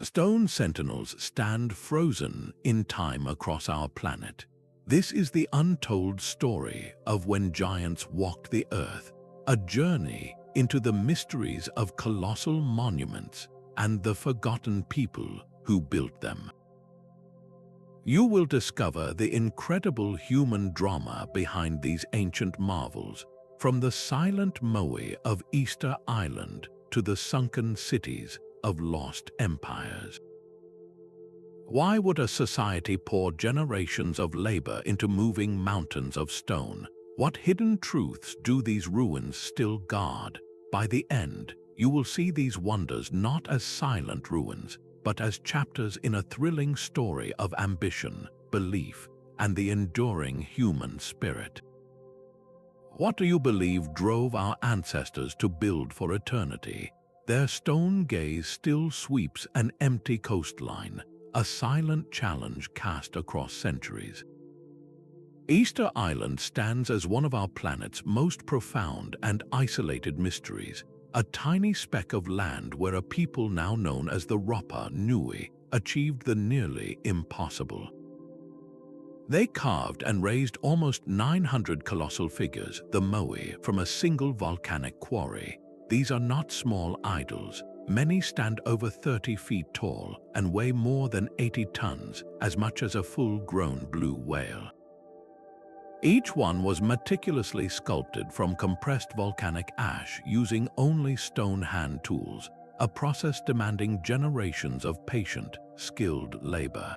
Stone sentinels stand frozen in time across our planet. This is the untold story of when giants walked the earth, a journey into the mysteries of colossal monuments and the forgotten people who built them. You will discover the incredible human drama behind these ancient marvels, from the silent Moai of Easter Island to the sunken cities of lost empires. Why would a society pour generations of labor into moving mountains of stone? What hidden truths do these ruins still guard? By the end, you will see these wonders not as silent ruins, but as chapters in a thrilling story of ambition, belief, and the enduring human spirit. What do you believe drove our ancestors to build for eternity? Their stone gaze still sweeps an empty coastline, a silent challenge cast across centuries. Easter Island stands as one of our planet's most profound and isolated mysteries, a tiny speck of land where a people now known as the Rapa Nui achieved the nearly impossible. They carved and raised almost 900 colossal figures, the Moai, from a single volcanic quarry. These are not small idols. Many stand over 30 feet tall and weigh more than 80 tons, as much as a full-grown blue whale. Each one was meticulously sculpted from compressed volcanic ash using only stone hand tools, a process demanding generations of patient, skilled labor.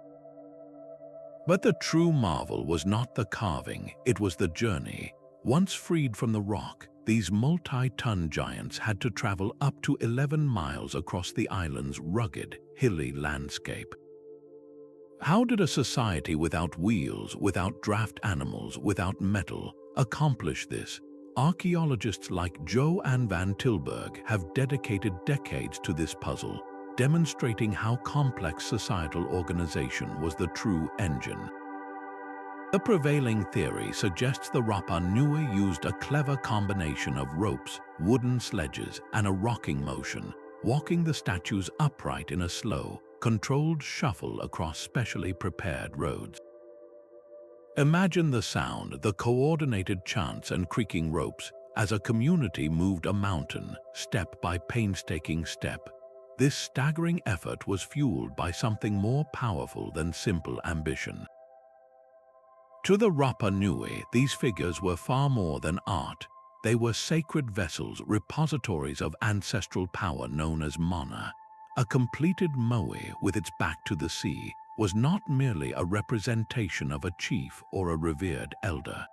But the true marvel was not the carving, it was the journey. Once freed from the rock, these multi-ton giants had to travel up to 11 miles across the island's rugged, hilly landscape. How did a society without wheels, without draft animals, without metal, accomplish this? Archaeologists like Joanne van Tilburg have dedicated decades to this puzzle, demonstrating how complex societal organization was the true engine. The prevailing theory suggests the Rapa Nui used a clever combination of ropes, wooden sledges, and a rocking motion, walking the statues upright in a slow, controlled shuffle across specially prepared roads. Imagine the sound, the coordinated chants and creaking ropes as a community moved a mountain, step by painstaking step. This staggering effort was fueled by something more powerful than simple ambition. To the Rapa Nui, these figures were far more than art. They were sacred vessels, repositories of ancestral power known as mana. A completed Moai with its back to the sea was not merely a representation of a chief or a revered elder.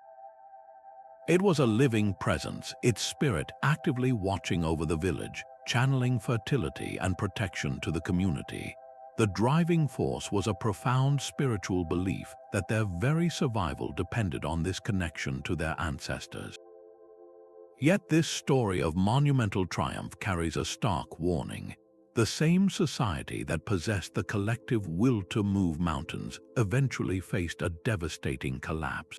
It was a living presence, its spirit actively watching over the village, channeling fertility and protection to the community. The driving force was a profound spiritual belief that their very survival depended on this connection to their ancestors. Yet this story of monumental triumph carries a stark warning. The same society that possessed the collective will to move mountains eventually faced a devastating collapse.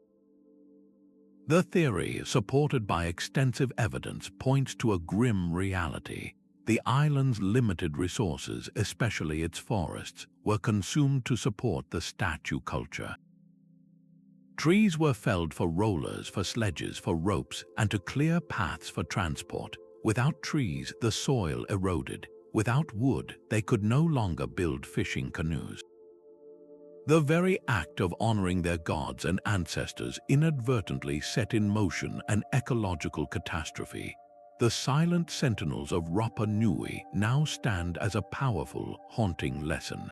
The theory, supported by extensive evidence, points to a grim reality. The island's limited resources, especially its forests, were consumed to support the statue culture. Trees were felled for rollers, for sledges, for ropes, and to clear paths for transport. Without trees, the soil eroded. Without wood, they could no longer build fishing canoes. The very act of honoring their gods and ancestors inadvertently set in motion an ecological catastrophe. The Silent Sentinels of Rapa Nui now stand as a powerful, haunting lesson.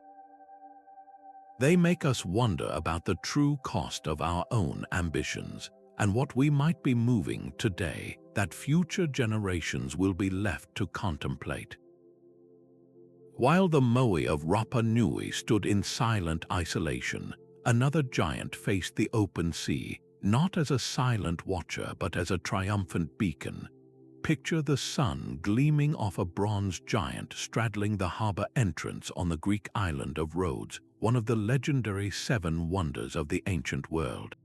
They make us wonder about the true cost of our own ambitions and what we might be moving today that future generations will be left to contemplate. While the Moai of Rapa Nui stood in silent isolation, another giant faced the open sea, not as a silent watcher but as a triumphant beacon. Picture the sun gleaming off a bronze giant straddling the harbor entrance on the Greek island of Rhodes, one of the legendary 7 wonders of the ancient world.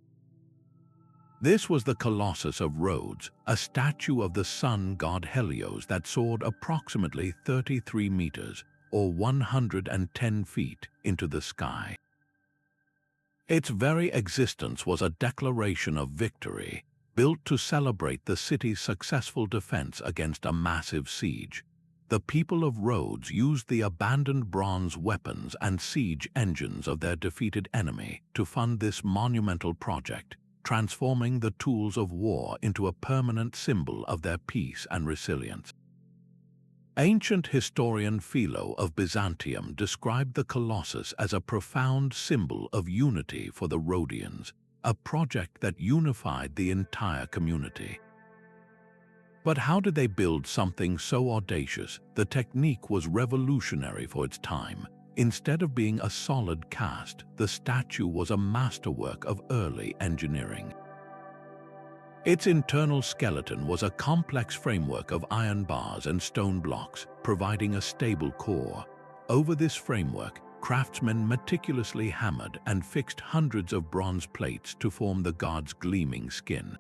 This was the Colossus of Rhodes, a statue of the sun god Helios that soared approximately 33 meters, or 110 feet into the sky. Its very existence was a declaration of victory, built to celebrate the city's successful defense against a massive siege. The people of Rhodes used the abandoned bronze weapons and siege engines of their defeated enemy to fund this monumental project, transforming the tools of war into a permanent symbol of their peace and resilience. Ancient historian Philo of Byzantium described the Colossus as a profound symbol of unity for the Rhodians, a project that unified the entire community. But how did they build something so audacious? The technique was revolutionary for its time. Instead of being a solid cast, the statue was a masterwork of early engineering. Its internal skeleton was a complex framework of iron bars and stone blocks, providing a stable core. Over this framework, craftsmen meticulously hammered and fixed hundreds of bronze plates to form the god's gleaming skin.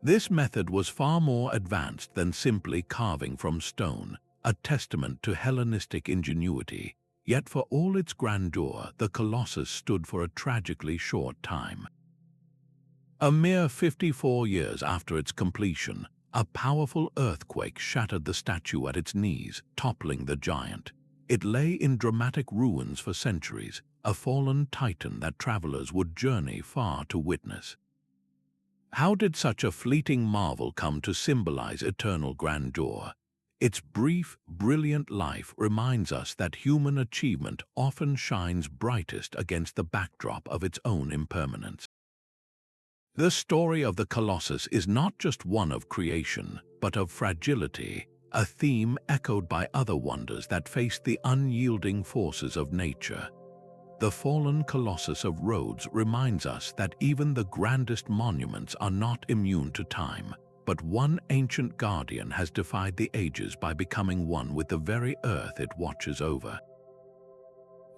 This method was far more advanced than simply carving from stone, a testament to Hellenistic ingenuity. Yet for all its grandeur, the Colossus stood for a tragically short time. A mere 54 years after its completion, a powerful earthquake shattered the statue at its knees, toppling the giant. It lay in dramatic ruins for centuries, a fallen titan that travelers would journey far to witness. How did such a fleeting marvel come to symbolize eternal grandeur? Its brief, brilliant life reminds us that human achievement often shines brightest against the backdrop of its own impermanence. The story of the Colossus is not just one of creation, but of fragility, a theme echoed by other wonders that faced the unyielding forces of nature. The fallen Colossus of Rhodes reminds us that even the grandest monuments are not immune to time, but one ancient guardian has defied the ages by becoming one with the very earth it watches over.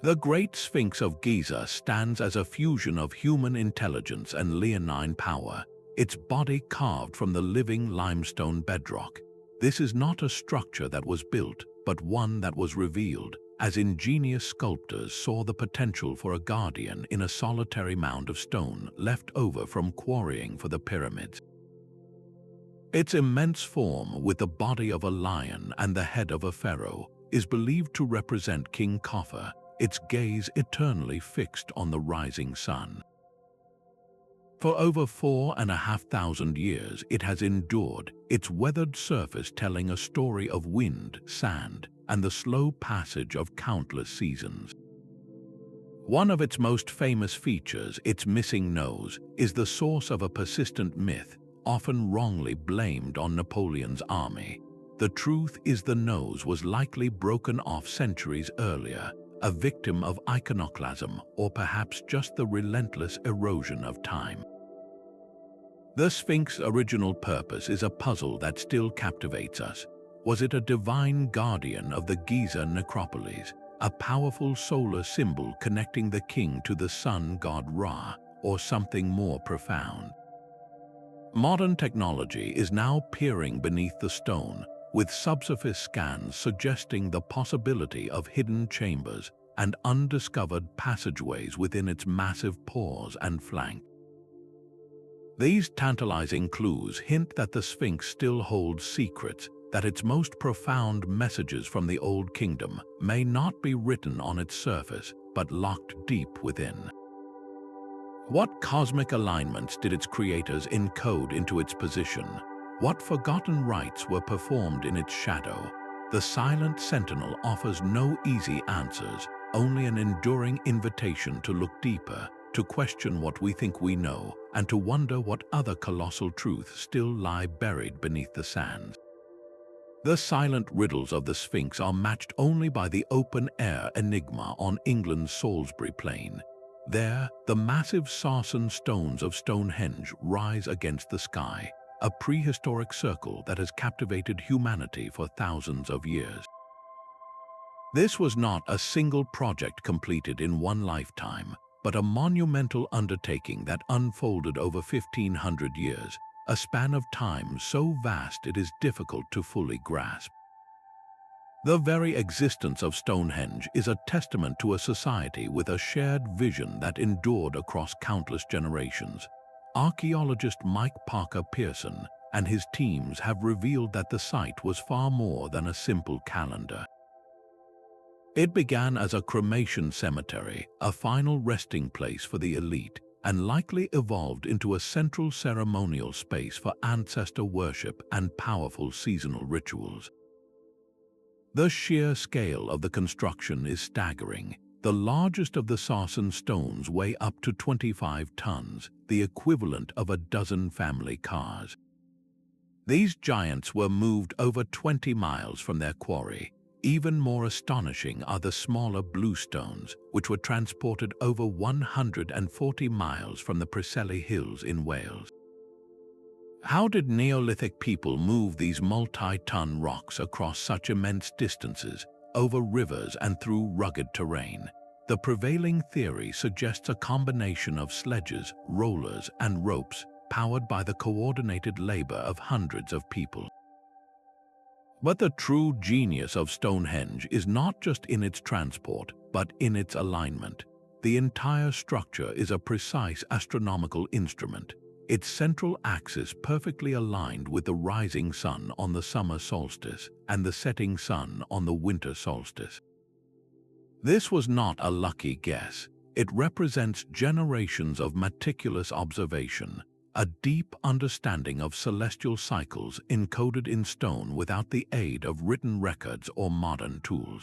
The Great Sphinx of Giza stands as a fusion of human intelligence and leonine power, its body carved from the living limestone bedrock. This is not a structure that was built, but one that was revealed, as ingenious sculptors saw the potential for a guardian in a solitary mound of stone left over from quarrying for the pyramids. Its immense form, with the body of a lion and the head of a pharaoh, is believed to represent King Khafre, its gaze eternally fixed on the rising sun. For over 4,500 years it has endured, its weathered surface telling a story of wind, sand, and the slow passage of countless seasons. One of its most famous features, its missing nose, is the source of a persistent myth, often wrongly blamed on Napoleon's army. The truth is the nose was likely broken off centuries earlier, a victim of iconoclasm or perhaps just the relentless erosion of time. The Sphinx's original purpose is a puzzle that still captivates us. Was it a divine guardian of the Giza necropolis, a powerful solar symbol connecting the king to the sun god Ra, or something more profound? Modern technology is now peering beneath the stone, with subsurface scans suggesting the possibility of hidden chambers and undiscovered passageways within its massive pores and flank. These tantalizing clues hint that the Sphinx still holds secrets, that its most profound messages from the Old Kingdom may not be written on its surface, but locked deep within. What cosmic alignments did its creators encode into its position? What forgotten rites were performed in its shadow? The Silent Sentinel offers no easy answers, only an enduring invitation to look deeper, to question what we think we know, and to wonder what other colossal truths still lie buried beneath the sands. The silent riddles of the Sphinx are matched only by the open-air enigma on England's Salisbury Plain. There, the massive sarsen stones of Stonehenge rise against the sky, a prehistoric circle that has captivated humanity for thousands of years. This was not a single project completed in one lifetime, but a monumental undertaking that unfolded over 1,500 years, a span of time so vast it is difficult to fully grasp. The very existence of Stonehenge is a testament to a society with a shared vision that endured across countless generations. Archaeologist Mike Parker Pearson and his teams have revealed that the site was far more than a simple calendar. It began as a cremation cemetery, a final resting place for the elite, and likely evolved into a central ceremonial space for ancestor worship and powerful seasonal rituals. The sheer scale of the construction is staggering. The largest of the sarsen stones weigh up to 25 tons, the equivalent of a dozen family cars. These giants were moved over 20 miles from their quarry. Even more astonishing are the smaller blue stones, which were transported over 140 miles from the Preseli Hills in Wales. How did Neolithic people move these multi-ton rocks across such immense distances, over rivers and through rugged terrain? The prevailing theory suggests a combination of sledges, rollers, and ropes powered by the coordinated labor of hundreds of people. But the true genius of Stonehenge is not just in its transport, but in its alignment. The entire structure is a precise astronomical instrument, its central axis perfectly aligned with the rising sun on the summer solstice and the setting sun on the winter solstice. This was not a lucky guess. It represents generations of meticulous observation, a deep understanding of celestial cycles encoded in stone without the aid of written records or modern tools.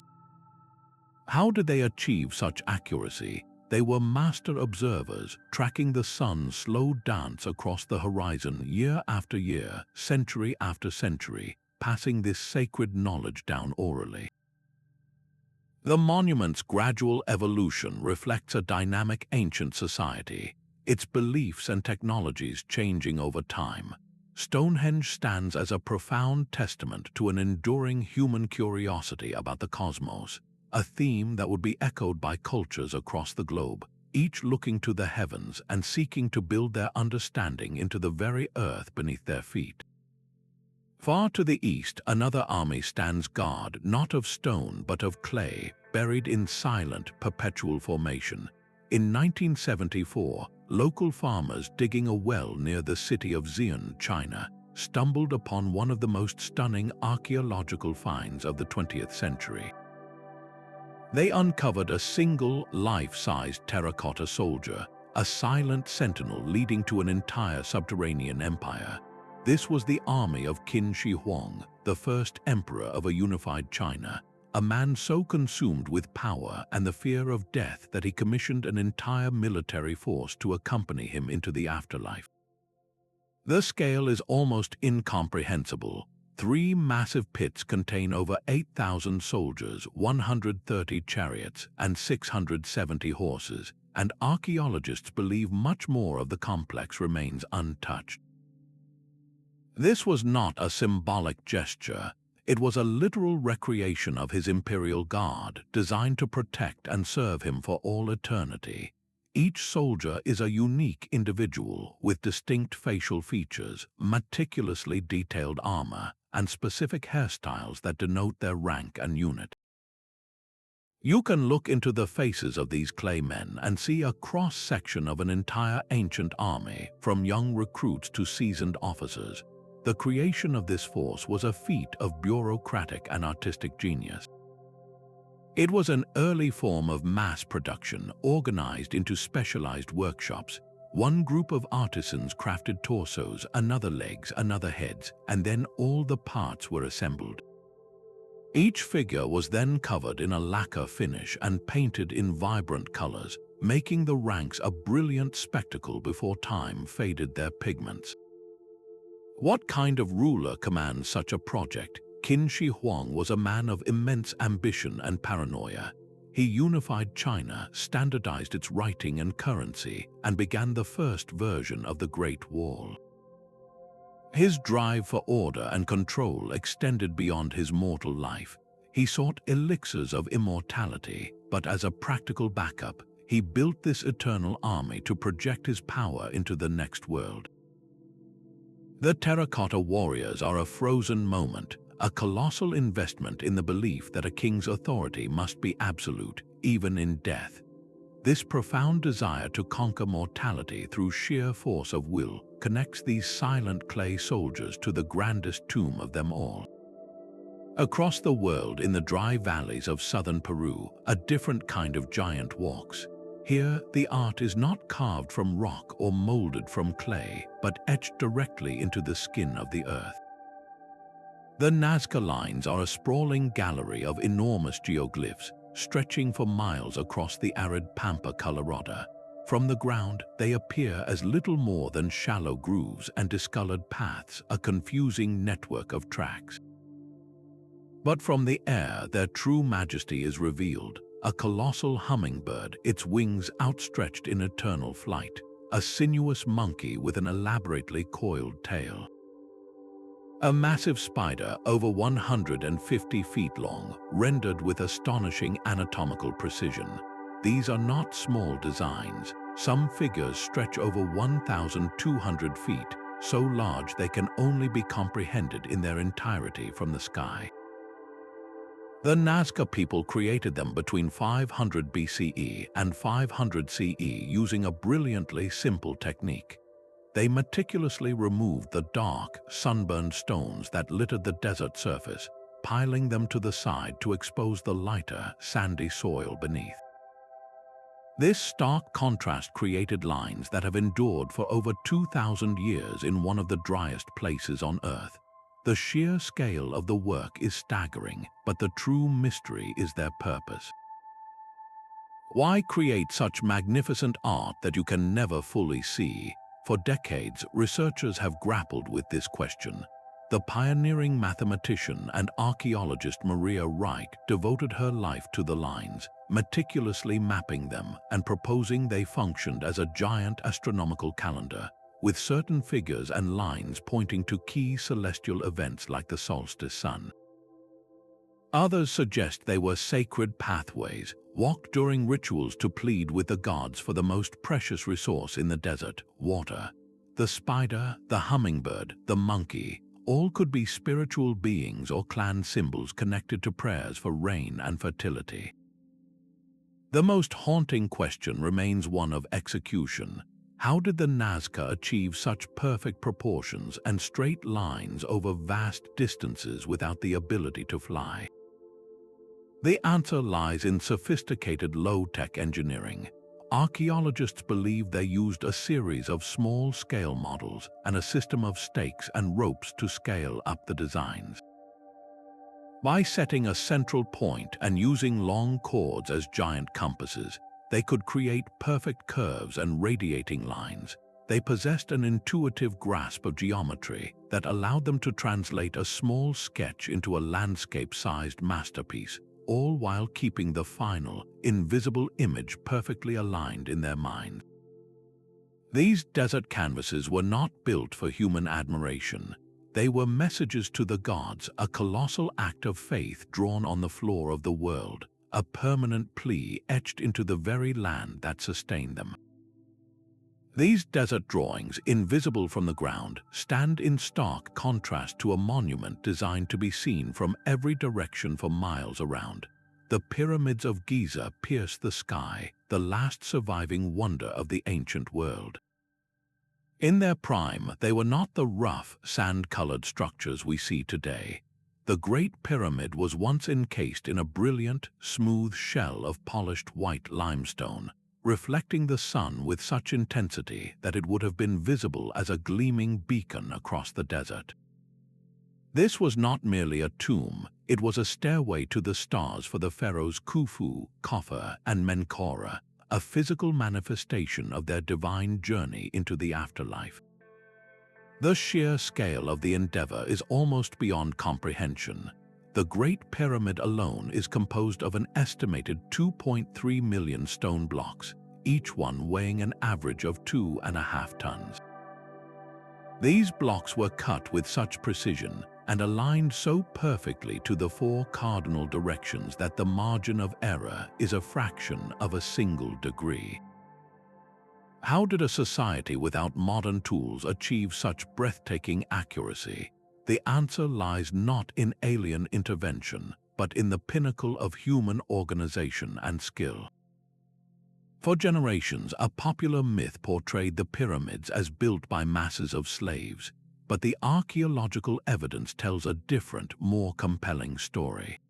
How did they achieve such accuracy? They were master observers, tracking the sun's slow dance across the horizon year after year, century after century, passing this sacred knowledge down orally. The monument's gradual evolution reflects a dynamic ancient society, its beliefs and technologies changing over time. Stonehenge stands as a profound testament to an enduring human curiosity about the cosmos, a theme that would be echoed by cultures across the globe, each looking to the heavens and seeking to build their understanding into the very earth beneath their feet. Far to the east, another army stands guard, not of stone but of clay, buried in silent, perpetual formation. In 1974, local farmers digging a well near the city of Xi'an, China, stumbled upon one of the most stunning archaeological finds of the 20th century. They uncovered a single, life-sized terracotta soldier, a silent sentinel leading to an entire subterranean empire. This was the army of Qin Shi Huang, the first emperor of a unified China, a man so consumed with power and the fear of death that he commissioned an entire military force to accompany him into the afterlife. The scale is almost incomprehensible. 3 massive pits contain over 8,000 soldiers, 130 chariots, and 670 horses, and archaeologists believe much more of the complex remains untouched. This was not a symbolic gesture. It was a literal recreation of his imperial guard, designed to protect and serve him for all eternity. Each soldier is a unique individual with distinct facial features, meticulously detailed armor, and specific hairstyles that denote their rank and unit. You can look into the faces of these clay men and see a cross-section of an entire ancient army, from young recruits to seasoned officers. The creation of this force was a feat of bureaucratic and artistic genius. It was an early form of mass production organized into specialized workshops. One group of artisans crafted torsos, another legs, another heads, and then all the parts were assembled. Each figure was then covered in a lacquer finish and painted in vibrant colors, making the ranks a brilliant spectacle before time faded their pigments. What kind of ruler commands such a project? Qin Shi Huang was a man of immense ambition and paranoia. He unified China, standardized its writing and currency, and began the first version of the Great Wall. His drive for order and control extended beyond his mortal life. He sought elixirs of immortality, but as a practical backup, he built this eternal army to project his power into the next world. The terracotta warriors are a frozen moment, a colossal investment in the belief that a king's authority must be absolute, even in death. This profound desire to conquer mortality through sheer force of will connects these silent clay soldiers to the grandest tomb of them all. Across the world, in the dry valleys of southern Peru, a different kind of giant walks. Here, the art is not carved from rock or molded from clay, but etched directly into the skin of the earth. The Nazca lines are a sprawling gallery of enormous geoglyphs, stretching for miles across the arid Pampa Colorado. From the ground, they appear as little more than shallow grooves and discolored paths, a confusing network of tracks. But from the air, their true majesty is revealed. A colossal hummingbird, its wings outstretched in eternal flight, a sinuous monkey with an elaborately coiled tail. A massive spider over 150 feet long, rendered with astonishing anatomical precision. These are not small designs. Some figures stretch over 1,200 feet, so large they can only be comprehended in their entirety from the sky. The Nazca people created them between 500 BCE and 500 CE using a brilliantly simple technique. They meticulously removed the dark, sunburned stones that littered the desert surface, piling them to the side to expose the lighter, sandy soil beneath. This stark contrast created lines that have endured for over 2,000 years in one of the driest places on Earth. The sheer scale of the work is staggering, but the true mystery is their purpose. Why create such magnificent art that you can never fully see? For decades, researchers have grappled with this question. The pioneering mathematician and archaeologist Maria Reich devoted her life to the lines, meticulously mapping them and proposing they functioned as a giant astronomical calendar, with certain figures and lines pointing to key celestial events like the solstice sun. Others suggest they were sacred pathways, walked during rituals to plead with the gods for the most precious resource in the desert, water. The spider, the hummingbird, the monkey, all could be spiritual beings or clan symbols connected to prayers for rain and fertility. The most haunting question remains one of execution. How did the Nazca achieve such perfect proportions and straight lines over vast distances without the ability to fly? The answer lies in sophisticated low-tech engineering. Archaeologists believe they used a series of small-scale models and a system of stakes and ropes to scale up the designs. By setting a central point and using long cords as giant compasses, they could create perfect curves and radiating lines. They possessed an intuitive grasp of geometry that allowed them to translate a small sketch into a landscape-sized masterpiece, all while keeping the final, invisible image perfectly aligned in their minds. These desert canvases were not built for human admiration. They were messages to the gods, a colossal act of faith drawn on the floor of the world, a permanent plea etched into the very land that sustained them. These desert drawings, invisible from the ground, stand in stark contrast to a monument designed to be seen from every direction for miles around. The Pyramids of Giza pierce the sky, the last surviving wonder of the ancient world. In their prime, they were not the rough, sand-colored structures we see today. The Great Pyramid was once encased in a brilliant, smooth shell of polished white limestone, reflecting the sun with such intensity that it would have been visible as a gleaming beacon across the desert. This was not merely a tomb, it was a stairway to the stars for the pharaohs Khufu, Khafre, and Menkaure, a physical manifestation of their divine journey into the afterlife. The sheer scale of the endeavor is almost beyond comprehension. The Great Pyramid alone is composed of an estimated 2.3 million stone blocks, each one weighing an average of 2.5 tons. These blocks were cut with such precision and aligned so perfectly to the 4 cardinal directions that the margin of error is a fraction of a single degree. How did a society without modern tools achieve such breathtaking accuracy? the answer lies not in alien intervention, but in the pinnacle of human organization and skill. For generations, a popular myth portrayed the pyramids as built by masses of slaves, but the archaeological evidence tells a different, more compelling story.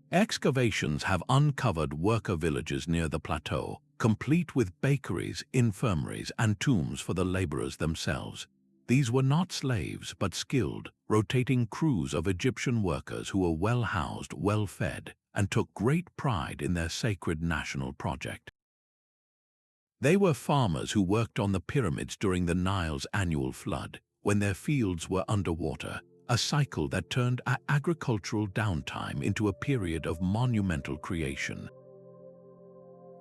Excavations have uncovered worker villages near the plateau, complete with bakeries, infirmaries, and tombs for the laborers themselves. These were not slaves, but skilled, rotating crews of Egyptian workers who were well-housed, well-fed, and took great pride in their sacred national project. They were farmers who worked on the pyramids during the Nile's annual flood, when their fields were underwater, a cycle that turned agricultural downtime into a period of monumental creation.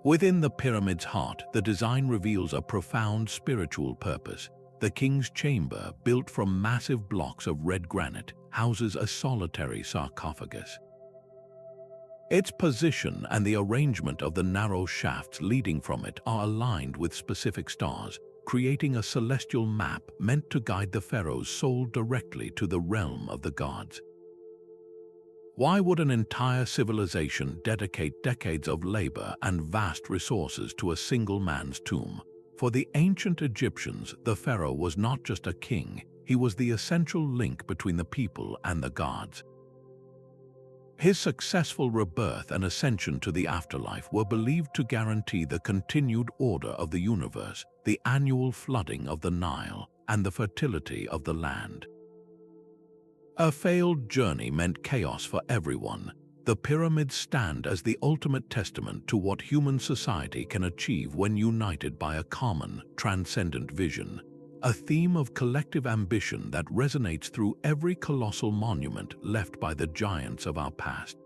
Within the pyramid's heart, the design reveals a profound spiritual purpose. The king's chamber, built from massive blocks of red granite, houses a solitary sarcophagus. Its position and the arrangement of the narrow shafts leading from it are aligned with specific stars, creating a celestial map meant to guide the pharaoh's soul directly to the realm of the gods. Why would an entire civilization dedicate decades of labor and vast resources to a single man's tomb? For the ancient Egyptians, the pharaoh was not just a king, he was the essential link between the people and the gods. His successful rebirth and ascension to the afterlife were believed to guarantee the continued order of the universe, the annual flooding of the Nile, and the fertility of the land. A failed journey meant chaos for everyone. The pyramids stand as the ultimate testament to what human society can achieve when united by a common, transcendent vision. A theme of collective ambition that resonates through every colossal monument left by the giants of our past.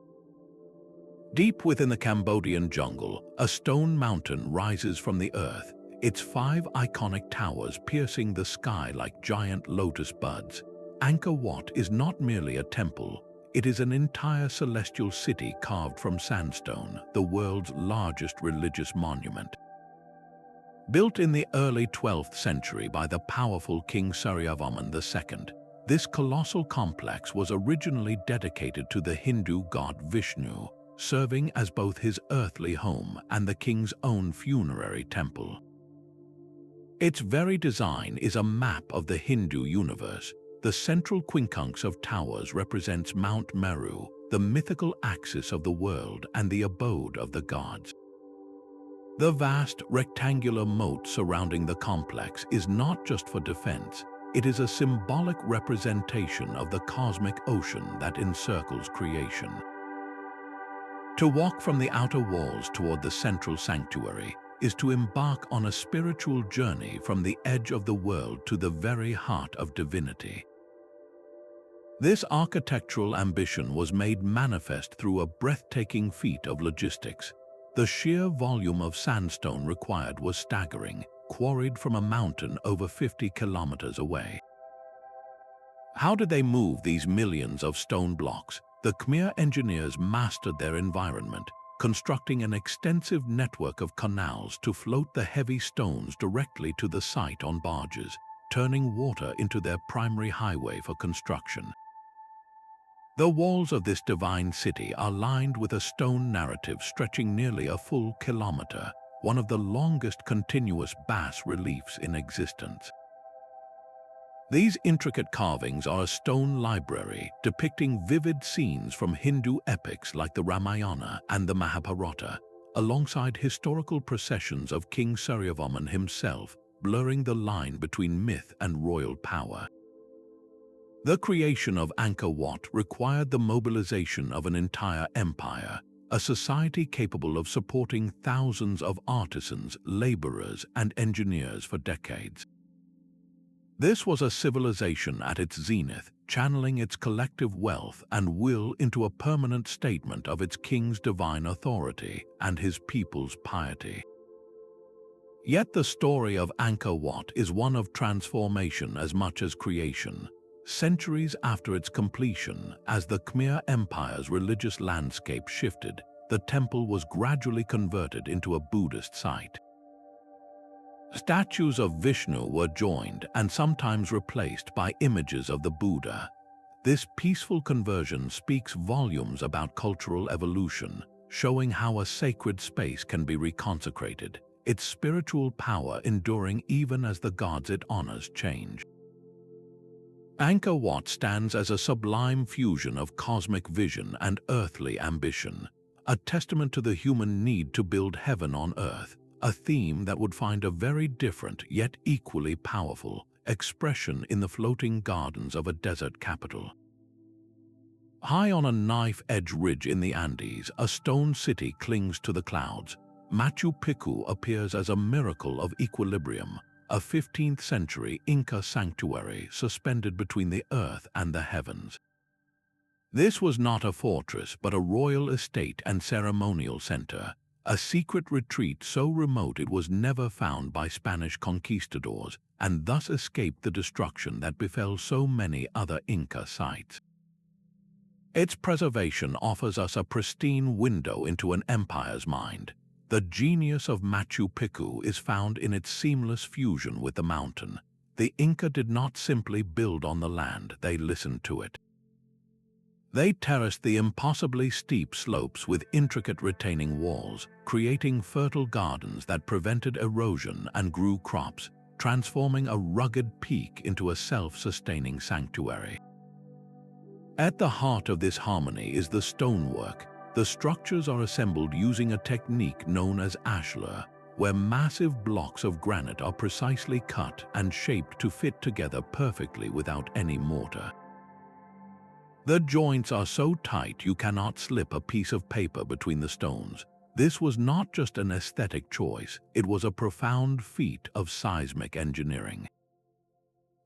Deep within the Cambodian jungle, a stone mountain rises from the earth, its 5 iconic towers piercing the sky like giant lotus buds. Angkor Wat is not merely a temple, it is an entire celestial city carved from sandstone, the world's largest religious monument. Built in the early 12th century by the powerful King Suryavarman II, this colossal complex was originally dedicated to the Hindu god Vishnu, serving as both his earthly home and the king's own funerary temple. Its very design is a map of the Hindu universe. The central quincunx of towers represents Mount Meru, the mythical axis of the world and the abode of the gods. The vast rectangular moat surrounding the complex is not just for defense, it is a symbolic representation of the cosmic ocean that encircles creation. To walk from the outer walls toward the central sanctuary is to embark on a spiritual journey from the edge of the world to the very heart of divinity. This architectural ambition was made manifest through a breathtaking feat of logistics. The sheer volume of sandstone required was staggering, quarried from a mountain over 50 kilometers away. How did they move these millions of stone blocks? The Khmer engineers mastered their environment, constructing an extensive network of canals to float the heavy stones directly to the site on barges, turning water into their primary highway for construction. The walls of this divine city are lined with a stone narrative stretching nearly a full kilometer, one of the longest continuous bas-reliefs in existence. These intricate carvings are a stone library depicting vivid scenes from Hindu epics like the Ramayana and the Mahabharata, alongside historical processions of King Suryavarman himself, blurring the line between myth and royal power. The creation of Angkor Wat required the mobilization of an entire empire, a society capable of supporting thousands of artisans, laborers, and engineers for decades. This was a civilization at its zenith, channeling its collective wealth and will into a permanent statement of its king's divine authority and his people's piety. Yet the story of Angkor Wat is one of transformation as much as creation. Centuries after its completion, as the Khmer Empire's religious landscape shifted, the temple was gradually converted into a Buddhist site. Statues of Vishnu were joined and sometimes replaced by images of the Buddha. This peaceful conversion speaks volumes about cultural evolution, showing how a sacred space can be reconsecrated, its spiritual power enduring even as the gods it honors change. Angkor Wat stands as a sublime fusion of cosmic vision and earthly ambition, a testament to the human need to build heaven on earth, a theme that would find a very different yet equally powerful expression in the floating gardens of a desert capital. High on a knife-edge ridge in the Andes, a stone city clings to the clouds. Machu Picchu appears as a miracle of equilibrium, a 15th century Inca sanctuary suspended between the earth and the heavens. This was not a fortress but a royal estate and ceremonial center, a secret retreat so remote it was never found by Spanish conquistadors and thus escaped the destruction that befell so many other Inca sites. Its preservation offers us a pristine window into an empire's mind. The genius of Machu Picchu is found in its seamless fusion with the mountain. The Inca did not simply build on the land, they listened to it. They terraced the impossibly steep slopes with intricate retaining walls, creating fertile gardens that prevented erosion and grew crops, transforming a rugged peak into a self-sustaining sanctuary. At the heart of this harmony is the stonework. The structures are assembled using a technique known as ashlar, where massive blocks of granite are precisely cut and shaped to fit together perfectly without any mortar. The joints are so tight you cannot slip a piece of paper between the stones. This was not just an aesthetic choice, it was a profound feat of seismic engineering.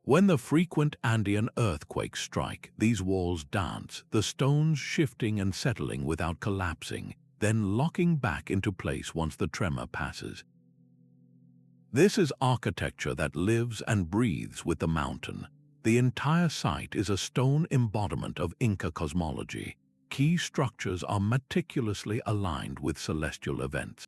When the frequent Andean earthquakes strike, these walls dance, the stones shifting and settling without collapsing, then locking back into place once the tremor passes. This is architecture that lives and breathes with the mountain. The entire site is a stone embodiment of Inca cosmology. Key structures are meticulously aligned with celestial events.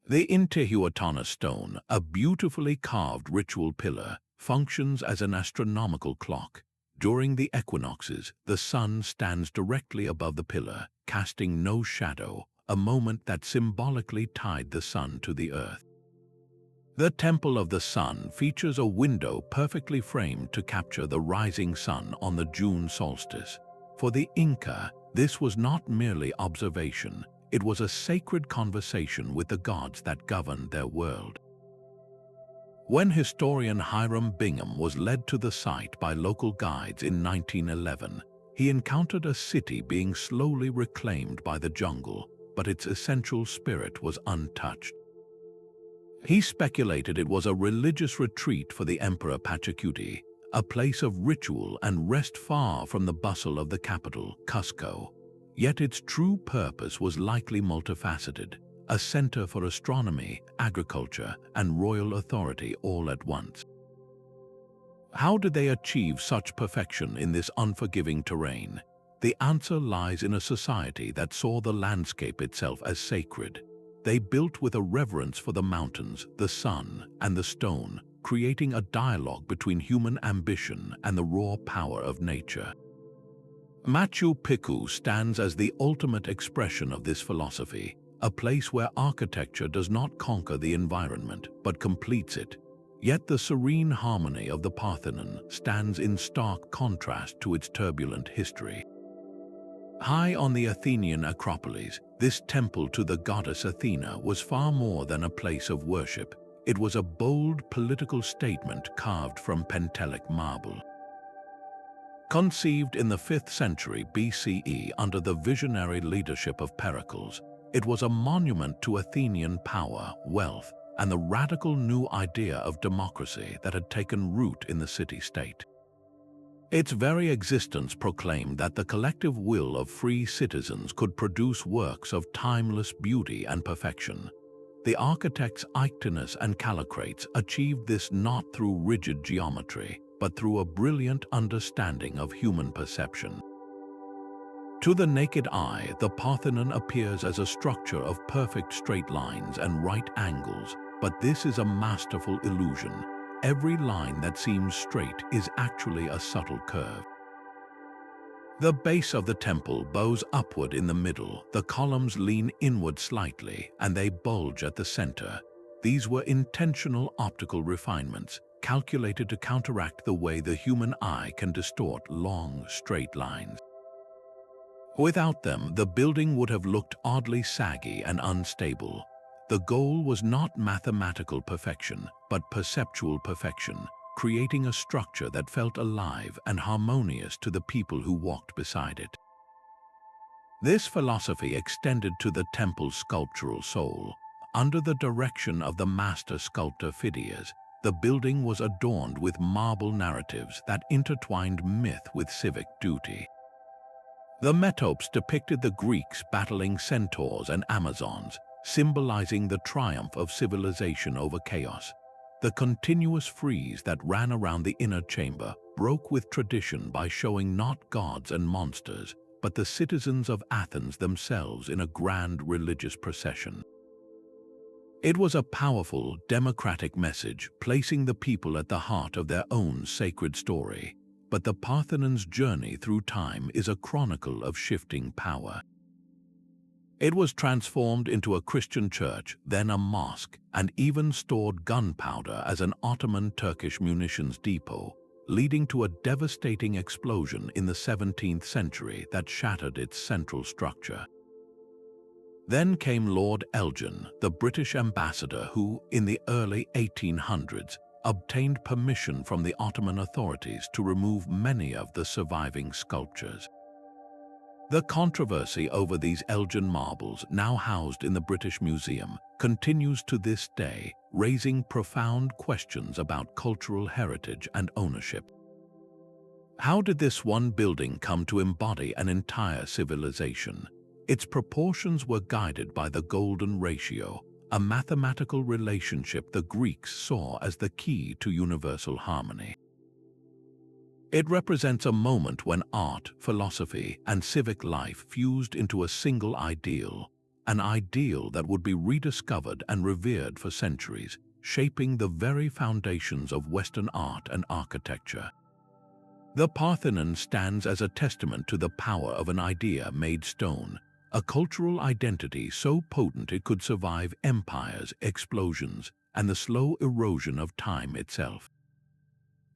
The Intihuatana stone, a beautifully carved ritual pillar, functions as an astronomical clock. During the equinoxes, the sun stands directly above the pillar, casting no shadow, a moment that symbolically tied the sun to the earth. The Temple of the Sun features a window perfectly framed to capture the rising sun on the June solstice. For the Inca, this was not merely observation, it was a sacred conversation with the gods that governed their world. When historian Hiram Bingham was led to the site by local guides in 1911, he encountered a city being slowly reclaimed by the jungle, but its essential spirit was untouched. He speculated it was a religious retreat for the Emperor Pachacuti, a place of ritual and rest far from the bustle of the capital, Cusco. Yet its true purpose was likely multifaceted, a center for astronomy, agriculture, and royal authority all at once. How did they achieve such perfection in this unforgiving terrain? The answer lies in a society that saw the landscape itself as sacred. They built with a reverence for the mountains, the sun, and the stone, creating a dialogue between human ambition and the raw power of nature. Machu Picchu stands as the ultimate expression of this philosophy, a place where architecture does not conquer the environment but completes it. Yet the serene harmony of the Parthenon stands in stark contrast to its turbulent history. High on the Athenian Acropolis, this temple to the goddess Athena was far more than a place of worship. It was a bold political statement carved from Pentelic marble. Conceived in the 5th century BCE under the visionary leadership of Pericles, it was a monument to Athenian power, wealth, and the radical new idea of democracy that had taken root in the city-state. Its very existence proclaimed that the collective will of free citizens could produce works of timeless beauty and perfection. The architects Ictinus and Callicrates achieved this not through rigid geometry, but through a brilliant understanding of human perception. To the naked eye, the Parthenon appears as a structure of perfect straight lines and right angles, But this is a masterful illusion. Every line that seems straight is actually a subtle curve. The base of the temple bows upward in the middle, the columns lean inward slightly, and they bulge at the center. These were intentional optical refinements, calculated to counteract the way the human eye can distort long, straight lines. Without them, the building would have looked oddly saggy and unstable. The goal was not mathematical perfection, but perceptual perfection, creating a structure that felt alive and harmonious to the people who walked beside it. This philosophy extended to the temple's sculptural soul. Under the direction of the master sculptor Phidias, the building was adorned with marble narratives that intertwined myth with civic duty. The metopes depicted the Greeks battling centaurs and Amazons, symbolizing the triumph of civilization over chaos. The continuous frieze that ran around the inner chamber broke with tradition by showing not gods and monsters, but the citizens of Athens themselves in a grand religious procession. It was a powerful, democratic message, placing the people at the heart of their own sacred story. But the Parthenon's journey through time is a chronicle of shifting power. It was transformed into a Christian church, then a mosque, and even stored gunpowder as an Ottoman Turkish munitions depot, leading to a devastating explosion in the 17th century that shattered its central structure. Then came Lord Elgin, the British ambassador who, in the early 1800s, obtained permission from the Ottoman authorities to remove many of the surviving sculptures. The controversy over these Elgin marbles, now housed in the British Museum, continues to this day, raising profound questions about cultural heritage and ownership. How did this one building come to embody an entire civilization? Its proportions were guided by the golden ratio, a mathematical relationship the Greeks saw as the key to universal harmony. It represents a moment when art, philosophy, and civic life fused into a single ideal, an ideal that would be rediscovered and revered for centuries, shaping the very foundations of Western art and architecture. The Parthenon stands as a testament to the power of an idea made stone, a cultural identity so potent it could survive empires, explosions, and the slow erosion of time itself.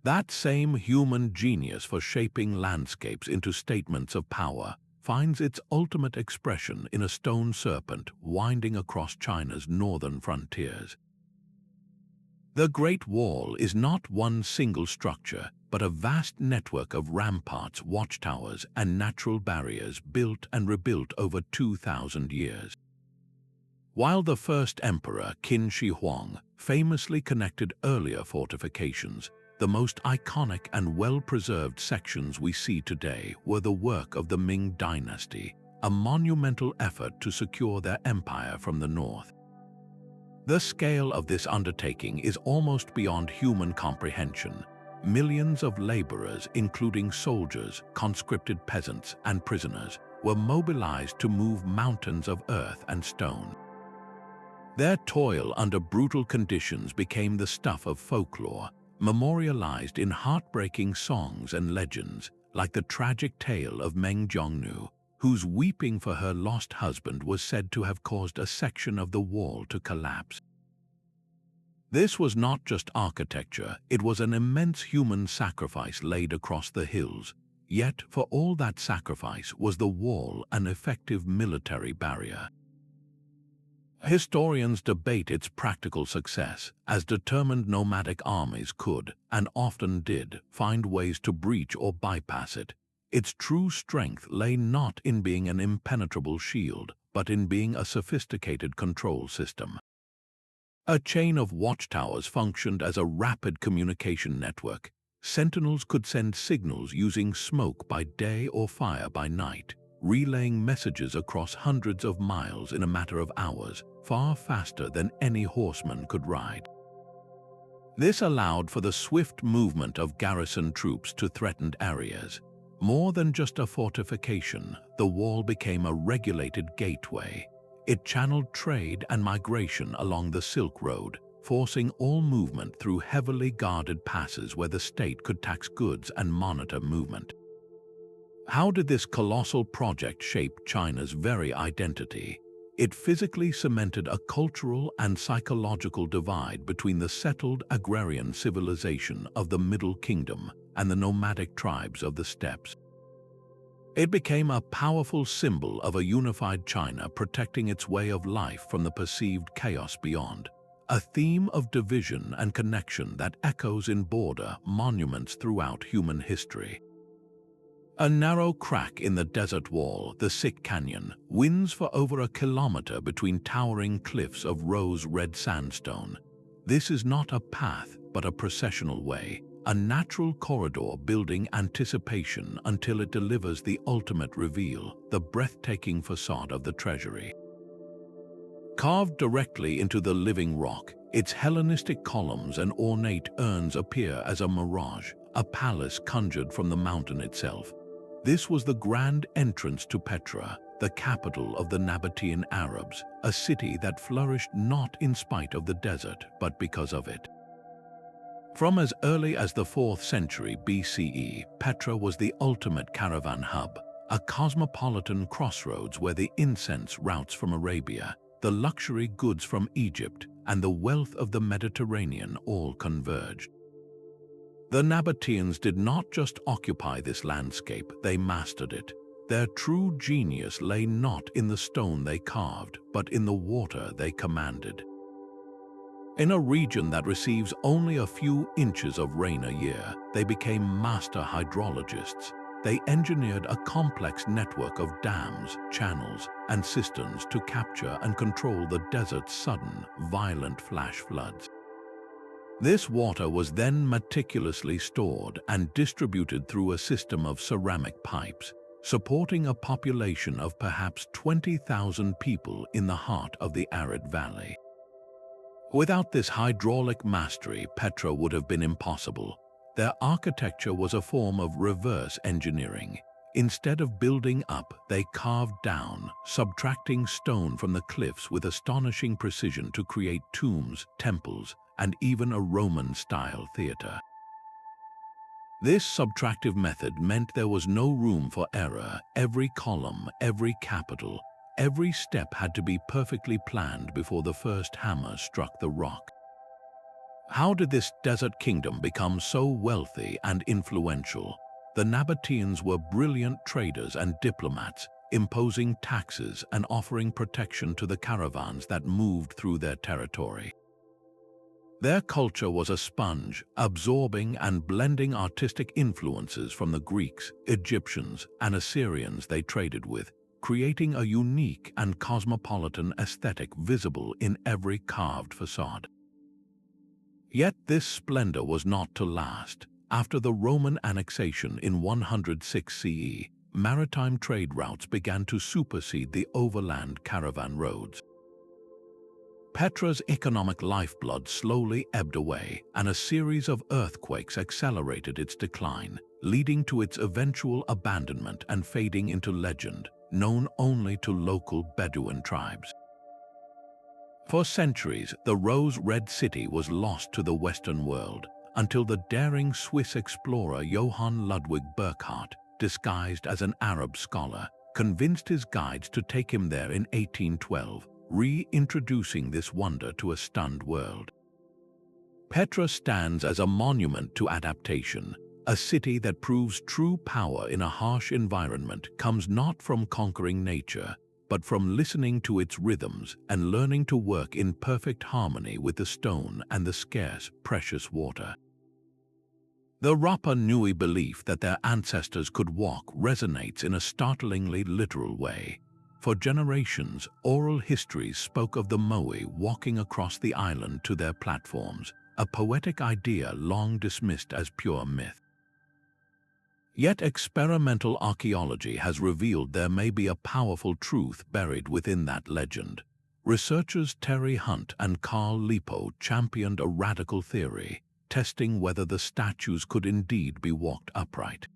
That same human genius for shaping landscapes into statements of power finds its ultimate expression in a stone serpent winding across China's northern frontiers. The Great Wall is not one single structure, but a vast network of ramparts, watchtowers, and natural barriers built and rebuilt over 2,000 years. While the first emperor, Qin Shi Huang, famously connected earlier fortifications, the most iconic and well-preserved sections we see today were the work of the Ming dynasty, a monumental effort to secure their empire from the north. The scale of this undertaking is almost beyond human comprehension. Millions of laborers, including soldiers, conscripted peasants, and prisoners, were mobilized to move mountains of earth and stone. Their toil under brutal conditions became the stuff of folklore, memorialized in heartbreaking songs and legends, like the tragic tale of Meng Jiongnu, whose weeping for her lost husband was said to have caused a section of the wall to collapse. This was not just architecture, it was an immense human sacrifice laid across the hills. Yet, for all that sacrifice, was the wall an effective military barrier? Historians debate its practical success, as determined nomadic armies could, and often did, find ways to breach or bypass it. Its true strength lay not in being an impenetrable shield, but in being a sophisticated control system. A chain of watchtowers functioned as a rapid communication network. Sentinels could send signals using smoke by day or fire by night, relaying messages across hundreds of miles in a matter of hours, far faster than any horseman could ride. This allowed for the swift movement of garrison troops to threatened areas. More than just a fortification, the wall became a regulated gateway. It channeled trade and migration along the Silk Road, forcing all movement through heavily guarded passes where the state could tax goods and monitor movement. How did this colossal project shape China's very identity? It physically cemented a cultural and psychological divide between the settled agrarian civilization of the Middle Kingdom and the nomadic tribes of the steppes. It became a powerful symbol of a unified China protecting its way of life from the perceived chaos beyond, a theme of division and connection that echoes in border monuments throughout human history. A narrow crack in the desert wall, the Sick Canyon, winds for over a kilometer between towering cliffs of rose-red sandstone. This is not a path, but a processional way, a natural corridor building anticipation until it delivers the ultimate reveal, the breathtaking facade of the treasury. Carved directly into the living rock, its Hellenistic columns and ornate urns appear as a mirage, a palace conjured from the mountain itself. This was the grand entrance to Petra, the capital of the Nabatean Arabs, a city that flourished not in spite of the desert, but because of it. From as early as the 4th century BCE, Petra was the ultimate caravan hub, a cosmopolitan crossroads where the incense routes from Arabia, the luxury goods from Egypt, and the wealth of the Mediterranean all converged. The Nabateans did not just occupy this landscape, they mastered it. Their true genius lay not in the stone they carved, but in the water they commanded. In a region that receives only a few inches of rain a year, they became master hydrologists. They engineered a complex network of dams, channels, and cisterns to capture and control the desert's sudden, violent flash floods. This water was then meticulously stored and distributed through a system of ceramic pipes, supporting a population of perhaps 20,000 people in the heart of the arid valley. Without this hydraulic mastery, Petra would have been impossible. Their architecture was a form of reverse engineering. Instead of building up, they carved down, subtracting stone from the cliffs with astonishing precision to create tombs, temples, and even a Roman-style theater. This subtractive method meant there was no room for error. Every column, every capital, every step had to be perfectly planned before the first hammer struck the rock. How did this desert kingdom become so wealthy and influential? The Nabateans were brilliant traders and diplomats, imposing taxes and offering protection to the caravans that moved through their territory. Their culture was a sponge, absorbing and blending artistic influences from the Greeks, Egyptians, and Assyrians they traded with, creating a unique and cosmopolitan aesthetic visible in every carved facade. Yet this splendor was not to last. After the Roman annexation in 106 CE, maritime trade routes began to supersede the overland caravan roads. Petra's economic lifeblood slowly ebbed away, and a series of earthquakes accelerated its decline, leading to its eventual abandonment and fading into legend, known only to local Bedouin tribes. For centuries, the rose-red city was lost to the Western world, until the daring Swiss explorer Johann Ludwig Burckhardt, disguised as an Arab scholar, convinced his guides to take him there in 1812, reintroducing this wonder to a stunned world. Petra stands as a monument to adaptation. A city that proves true power in a harsh environment comes not from conquering nature, but from listening to its rhythms and learning to work in perfect harmony with the stone and the scarce, precious water. The Rapa Nui belief that their ancestors could walk resonates in a startlingly literal way. For generations, oral histories spoke of the Moai walking across the island to their platforms, a poetic idea long dismissed as pure myth. Yet experimental archaeology has revealed there may be a powerful truth buried within that legend. Researchers Terry Hunt and Carl Lipo championed a radical theory, testing whether the statues could indeed be walked upright.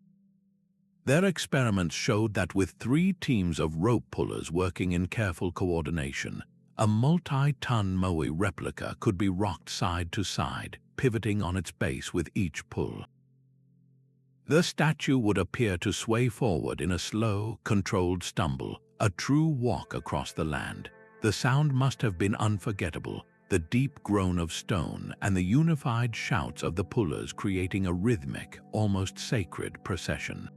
Their experiments showed that with 3 teams of rope pullers working in careful coordination, A multi-ton Moai replica could be rocked side to side, pivoting on its base with each pull. The statue would appear to sway forward in a slow, controlled stumble, a true walk across the land. The sound must have been unforgettable, the deep groan of stone and the unified shouts of the pullers creating a rhythmic, almost sacred procession.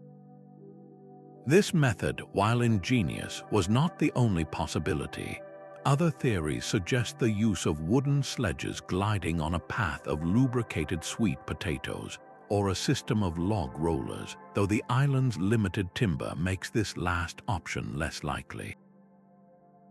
This method, while ingenious, was not the only possibility. Other theories suggest the use of wooden sledges gliding on a path of lubricated sweet potatoes, or a system of log rollers, though the island's limited timber makes this last option less likely.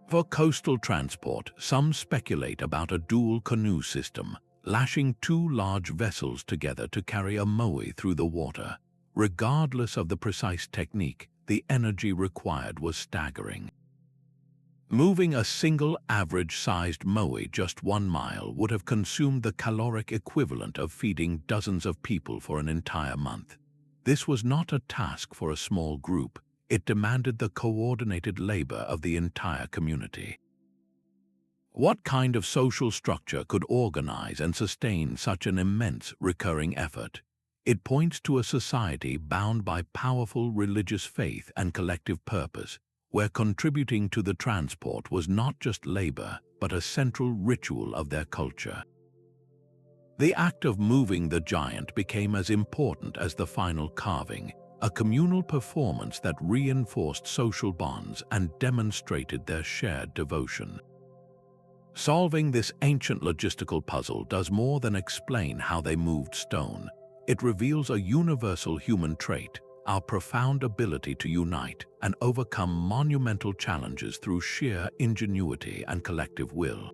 For coastal transport, some speculate about a dual canoe system, lashing two large vessels together to carry a moai through the water. Regardless of the precise technique, the energy required was staggering. Moving a single average-sized moai just 1 mile would have consumed the caloric equivalent of feeding dozens of people for an entire month. This was not a task for a small group. It demanded the coordinated labor of the entire community. What kind of social structure could organize and sustain such an immense recurring effort? It points to a society bound by powerful religious faith and collective purpose, where contributing to the transport was not just labor, but a central ritual of their culture. The act of moving the giant became as important as the final carving, a communal performance that reinforced social bonds and demonstrated their shared devotion. Solving this ancient logistical puzzle does more than explain how they moved stone. It reveals a universal human trait, our profound ability to unite and overcome monumental challenges through sheer ingenuity and collective will.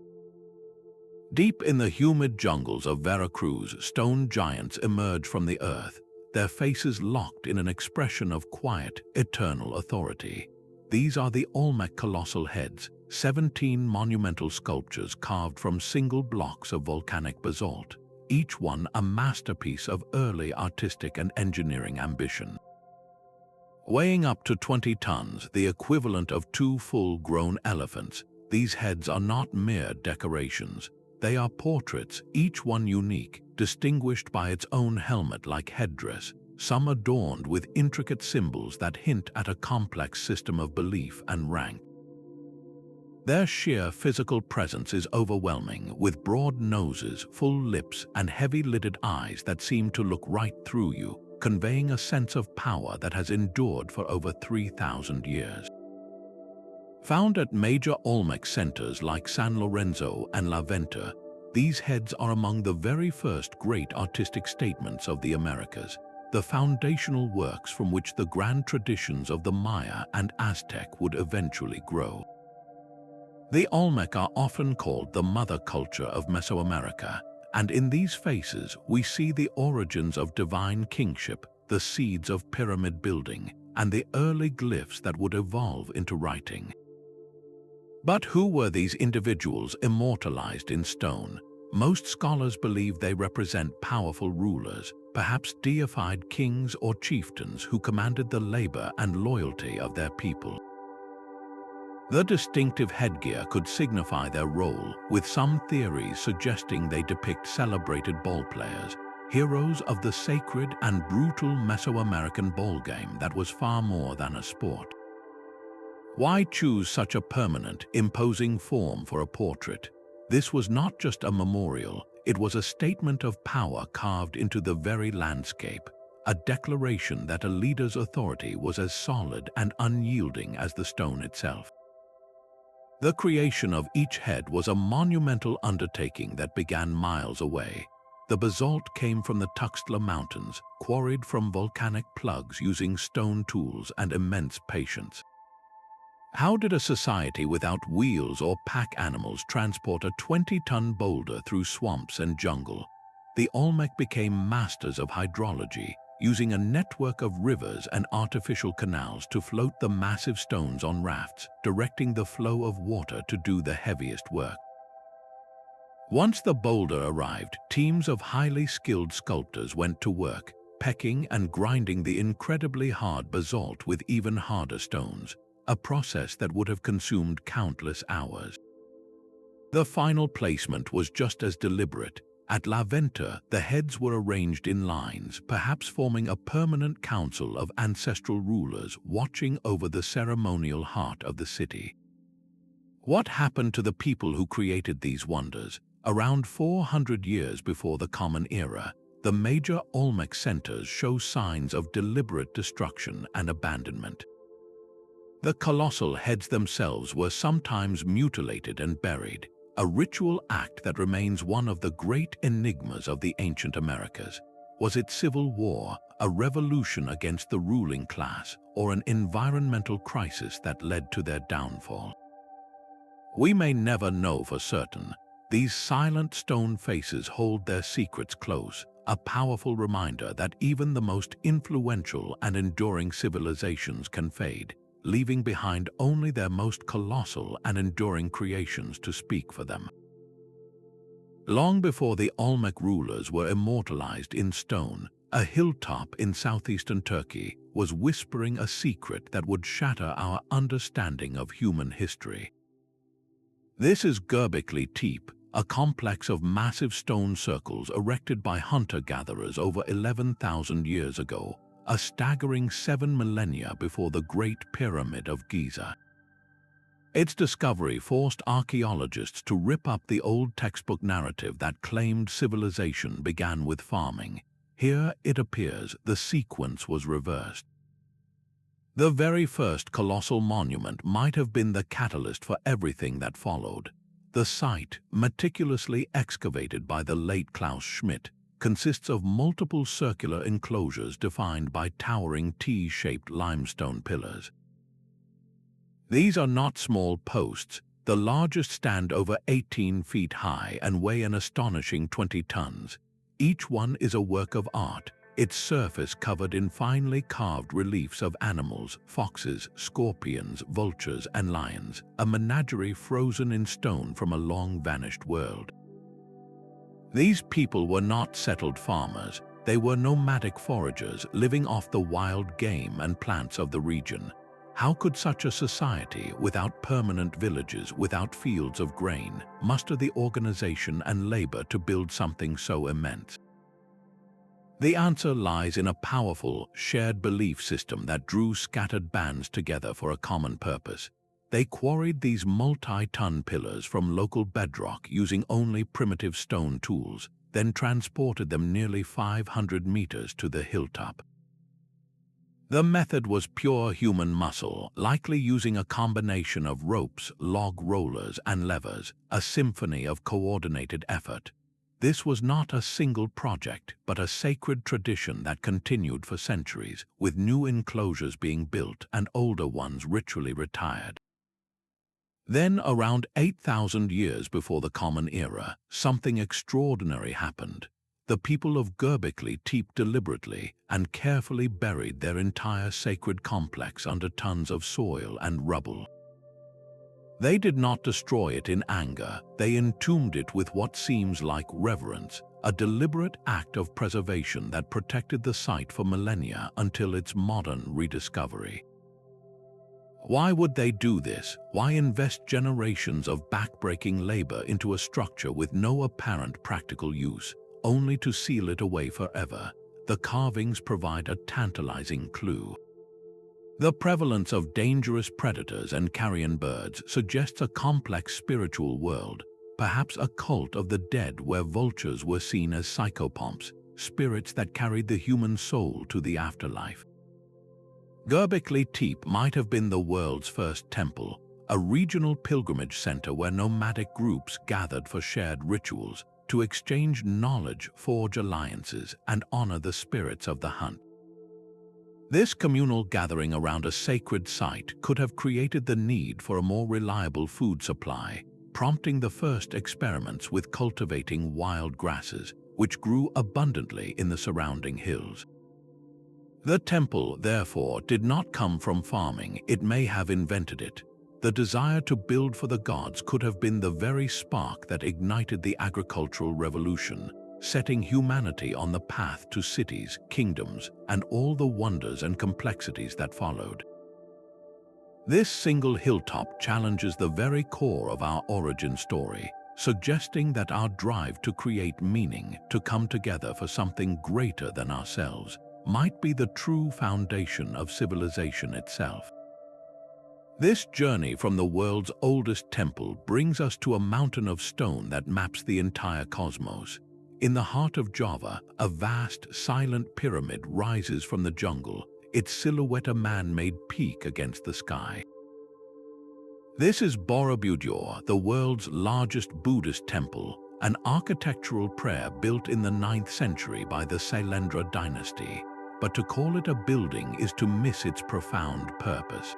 Deep in the humid jungles of Veracruz, stone giants emerge from the earth, their faces locked in an expression of quiet, eternal authority. These are the Olmec colossal heads, 17 monumental sculptures carved from single blocks of volcanic basalt, each one a masterpiece of early artistic and engineering ambition. Weighing up to 20 tons, the equivalent of 2 full-grown elephants, these heads are not mere decorations. They are portraits, each one unique, distinguished by its own helmet-like headdress, some adorned with intricate symbols that hint at a complex system of belief and rank. Their sheer physical presence is overwhelming, with broad noses, full lips, and heavy-lidded eyes that seem to look right through you, conveying a sense of power that has endured for over 3,000 years. Found at major Olmec centers like San Lorenzo and La Venta, these heads are among the very first great artistic statements of the Americas, the foundational works from which the grand traditions of the Maya and Aztec would eventually grow. The Olmec are often called the mother culture of Mesoamerica, and in these faces we see the origins of divine kingship, the seeds of pyramid building, and the early glyphs that would evolve into writing. But who were these individuals immortalized in stone? Most scholars believe they represent powerful rulers, perhaps deified kings or chieftains who commanded the labor and loyalty of their people. The distinctive headgear could signify their role, with some theories suggesting they depict celebrated ball players, heroes of the sacred and brutal Mesoamerican ball game that was far more than a sport. Why choose such a permanent, imposing form for a portrait? This was not just a memorial, it was a statement of power carved into the very landscape, a declaration that a leader's authority was as solid and unyielding as the stone itself. The creation of each head was a monumental undertaking that began miles away. The basalt came from the Tuxtla Mountains, quarried from volcanic plugs using stone tools and immense patience. How did a society without wheels or pack animals transport a 20-ton boulder through swamps and jungle? The Olmec became masters of hydrology, using a network of rivers and artificial canals to float the massive stones on rafts, directing the flow of water to do the heaviest work. Once the boulder arrived, teams of highly skilled sculptors went to work, pecking and grinding the incredibly hard basalt with even harder stones, a process that would have consumed countless hours. The final placement was just as deliberate. At La Venta, the heads were arranged in lines, perhaps forming a permanent council of ancestral rulers watching over the ceremonial heart of the city. What happened to the people who created these wonders? Around 400 years before the Common Era, the major Olmec centers show signs of deliberate destruction and abandonment. The colossal heads themselves were sometimes mutilated and buried, a ritual act that remains one of the great enigmas of the ancient Americas. Was it civil war, a revolution against the ruling class, or an environmental crisis that led to their downfall? We may never know for certain. These silent stone faces hold their secrets close, a powerful reminder that even the most influential and enduring civilizations can fade, leaving behind only their most colossal and enduring creations to speak for them. Long before the Olmec rulers were immortalized in stone, a hilltop in southeastern Turkey was whispering a secret that would shatter our understanding of human history. This is Göbekli Tepe, a complex of massive stone circles erected by hunter-gatherers over 11,000 years ago, a staggering 7 millennia before the Great Pyramid of Giza. Its discovery forced archaeologists to rip up the old textbook narrative that claimed civilization began with farming. Here, it appears, the sequence was reversed. The very first colossal monument might have been the catalyst for everything that followed. The site, meticulously excavated by the late Klaus Schmidt, consists of multiple circular enclosures defined by towering T-shaped limestone pillars. These are not small posts. The largest stand over 18 feet high and weigh an astonishing 20 tons. Each one is a work of art, its surface covered in finely carved reliefs of animals, foxes, scorpions, vultures, and lions, a menagerie frozen in stone from a long-vanished world. These people were not settled farmers. They were nomadic foragers living off the wild game and plants of the region. How could such a society, without permanent villages, without fields of grain, muster the organization and labor to build something so immense? The answer lies in a powerful, shared belief system that drew scattered bands together for a common purpose. They quarried these multi-ton pillars from local bedrock using only primitive stone tools, then transported them nearly 500 meters to the hilltop. The method was pure human muscle, likely using a combination of ropes, log rollers, and levers, a symphony of coordinated effort. This was not a single project, but a sacred tradition that continued for centuries, with new enclosures being built and older ones ritually retired. Then, around 8,000 years before the Common Era, something extraordinary happened. The people of Göbekli Tepe deliberately and carefully buried their entire sacred complex under tons of soil and rubble. They did not destroy it in anger. They entombed it with what seems like reverence, a deliberate act of preservation that protected the site for millennia until its modern rediscovery. Why would they do this? Why invest generations of backbreaking labor into a structure with no apparent practical use, only to seal it away forever? The carvings provide a tantalizing clue. The prevalence of dangerous predators and carrion birds suggests a complex spiritual world, perhaps a cult of the dead where vultures were seen as psychopomps, spirits that carried the human soul to the afterlife. Göbekli Tepe might have been the world's first temple, a regional pilgrimage center where nomadic groups gathered for shared rituals, to exchange knowledge, forge alliances, and honor the spirits of the hunt. This communal gathering around a sacred site could have created the need for a more reliable food supply, prompting the first experiments with cultivating wild grasses, which grew abundantly in the surrounding hills. The temple, therefore, did not come from farming. It may have invented it. The desire to build for the gods could have been the very spark that ignited the agricultural revolution, setting humanity on the path to cities, kingdoms, and all the wonders and complexities that followed. This single hilltop challenges the very core of our origin story. suggesting that our drive to create meaning, to come together for something greater than ourselves, might be the true foundation of civilization itself. This journey from the world's oldest temple brings us to a mountain of stone that maps the entire cosmos. In the heart of Java, a vast, silent pyramid rises from the jungle, its silhouette a man-made peak against the sky. This is Borobudur, the world's largest Buddhist temple, an architectural prayer built in the 9th century by the Sailendra dynasty. But to call it a building is to miss its profound purpose.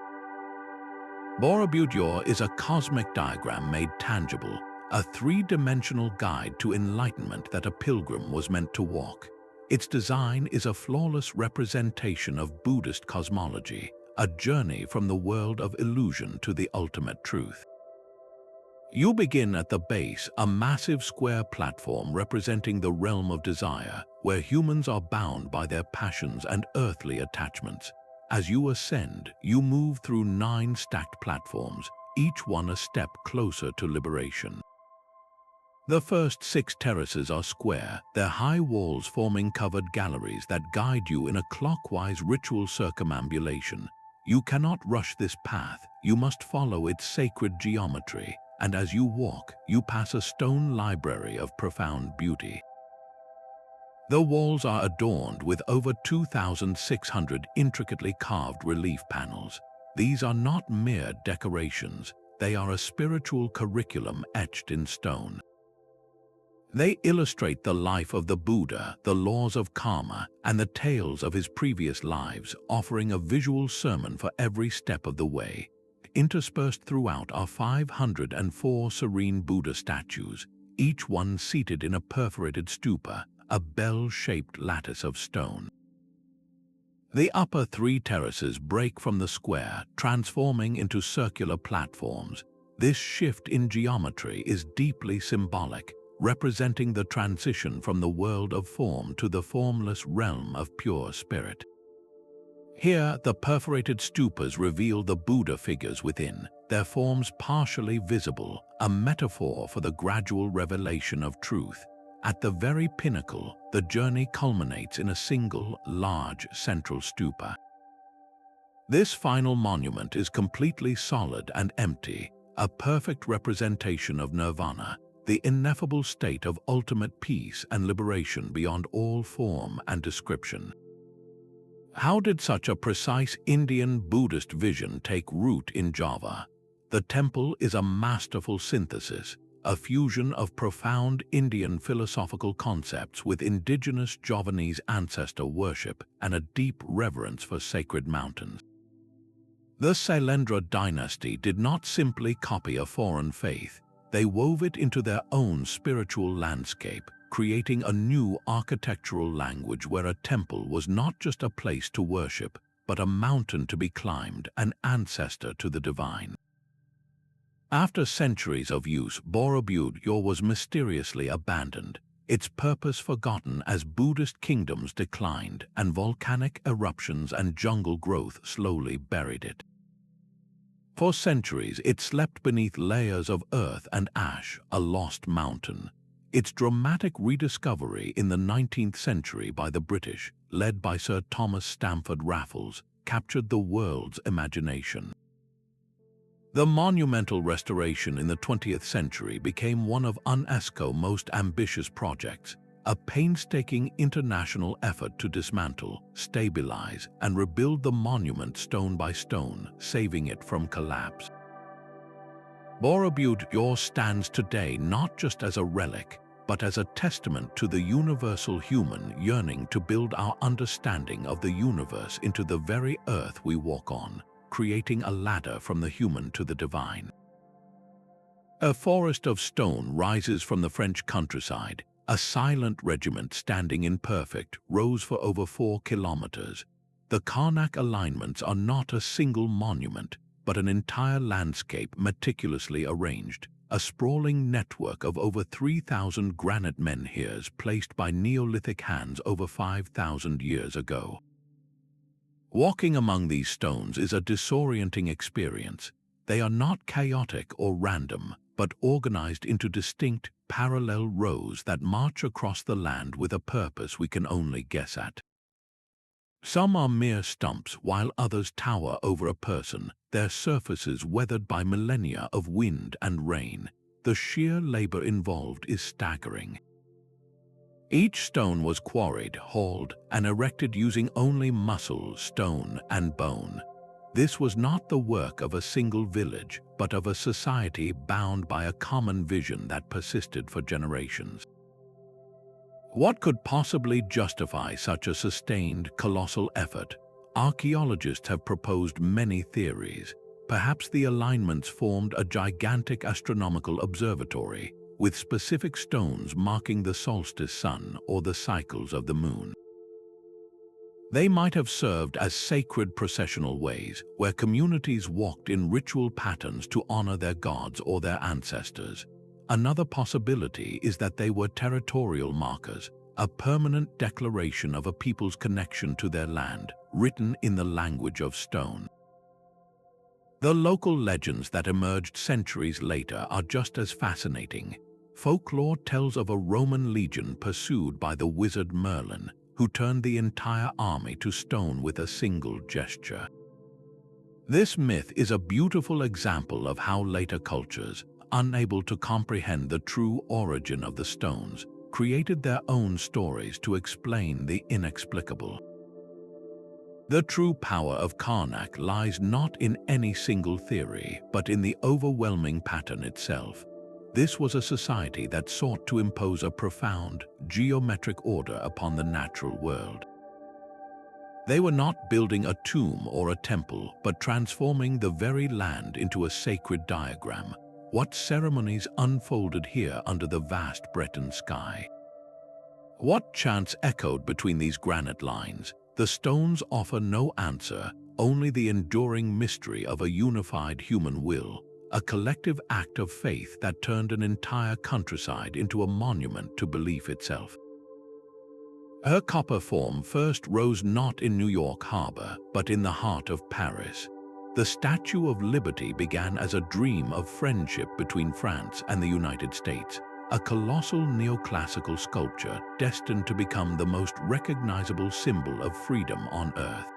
Borobudur is a cosmic diagram made tangible, a three-dimensional guide to enlightenment that a pilgrim was meant to walk. Its design is a flawless representation of Buddhist cosmology, a journey from the world of illusion to the ultimate truth. You begin at the base, a massive square platform representing the realm of desire, where humans are bound by their passions and earthly attachments. As you ascend, you move through 9 stacked platforms, each one a step closer to liberation. The first 6 terraces are square, their high walls forming covered galleries that guide you in a clockwise ritual circumambulation. You cannot rush this path, you must follow its sacred geometry, and as you walk, you pass a stone library of profound beauty. The walls are adorned with over 2,600 intricately carved relief panels. These are not mere decorations, they are a spiritual curriculum etched in stone. They illustrate the life of the Buddha, the laws of karma, and the tales of his previous lives, offering a visual sermon for every step of the way. Interspersed throughout are 504 serene Buddha statues, each one seated in a perforated stupa, a bell-shaped lattice of stone. The upper 3 terraces break from the square, transforming into circular platforms. This shift in geometry is deeply symbolic, representing the transition from the world of form to the formless realm of pure spirit. Here, the perforated stupas reveal the Buddha figures within, their forms partially visible, a metaphor for the gradual revelation of truth. At the very pinnacle, the journey culminates in a single, large, central stupa. This final monument is completely solid and empty, a perfect representation of nirvana, the ineffable state of ultimate peace and liberation beyond all form and description. How did such a precise Indian Buddhist vision take root in Java? The temple is a masterful synthesis, a fusion of profound Indian philosophical concepts with indigenous Javanese ancestor worship and a deep reverence for sacred mountains. The Sailendra dynasty did not simply copy a foreign faith, they wove it into their own spiritual landscape, creating a new architectural language where a temple was not just a place to worship, but a mountain to be climbed, an ancestor to the divine. After centuries of use, Borobudur was mysteriously abandoned, its purpose forgotten as Buddhist kingdoms declined and volcanic eruptions and jungle growth slowly buried it. For centuries, it slept beneath layers of earth and ash, a lost mountain. Its dramatic rediscovery in the 19th century by the British, led by Sir Thomas Stamford Raffles, captured the world's imagination. The monumental restoration in the 20th century became one of UNESCO's most ambitious projects, a painstaking international effort to dismantle, stabilize, and rebuild the monument stone by stone, saving it from collapse. Borobudur stands today not just as a relic, but as a testament to the universal human yearning to build our understanding of the universe into the very earth we walk on, creating a ladder from the human to the divine. A forest of stone rises from the French countryside, a silent regiment standing in perfect rows for over 4 kilometers. The Carnac Alignments are not a single monument, but an entire landscape meticulously arranged, a sprawling network of over 3,000 granite menhirs placed by Neolithic hands over 5,000 years ago. Walking among these stones is a disorienting experience. They are not chaotic or random, but organized into distinct, parallel rows that march across the land with a purpose we can only guess at. Some are mere stumps, while others tower over a person, their surfaces weathered by millennia of wind and rain. The sheer labor involved is staggering. Each stone was quarried, hauled, and erected using only muscle, stone, and bone. This was not the work of a single village, but of a society bound by a common vision that persisted for generations. What could possibly justify such a sustained, colossal effort? Archaeologists have proposed many theories. Perhaps the alignments formed a gigantic astronomical observatory, with specific stones marking the solstice sun or the cycles of the moon. They might have served as sacred processional ways, where communities walked in ritual patterns to honor their gods or their ancestors. Another possibility is that they were territorial markers, a permanent declaration of a people's connection to their land, written in the language of stone. The local legends that emerged centuries later are just as fascinating. Folklore tells of a Roman legion pursued by the wizard Merlin, who turned the entire army to stone with a single gesture. This myth is a beautiful example of how later cultures, unable to comprehend the true origin of the stones, created their own stories to explain the inexplicable. The true power of Carnac lies not in any single theory, but in the overwhelming pattern itself. This was a society that sought to impose a profound, geometric order upon the natural world. They were not building a tomb or a temple, but transforming the very land into a sacred diagram. What ceremonies unfolded here under the vast Breton sky? What chants echoed between these granite lines? The stones offer no answer, only the enduring mystery of a unified human will, a collective act of faith that turned an entire countryside into a monument to belief itself. Her copper form first rose not in New York Harbor, but in the heart of Paris. The Statue of Liberty began as a dream of friendship between France and the United States, a colossal neoclassical sculpture destined to become the most recognizable symbol of freedom on Earth.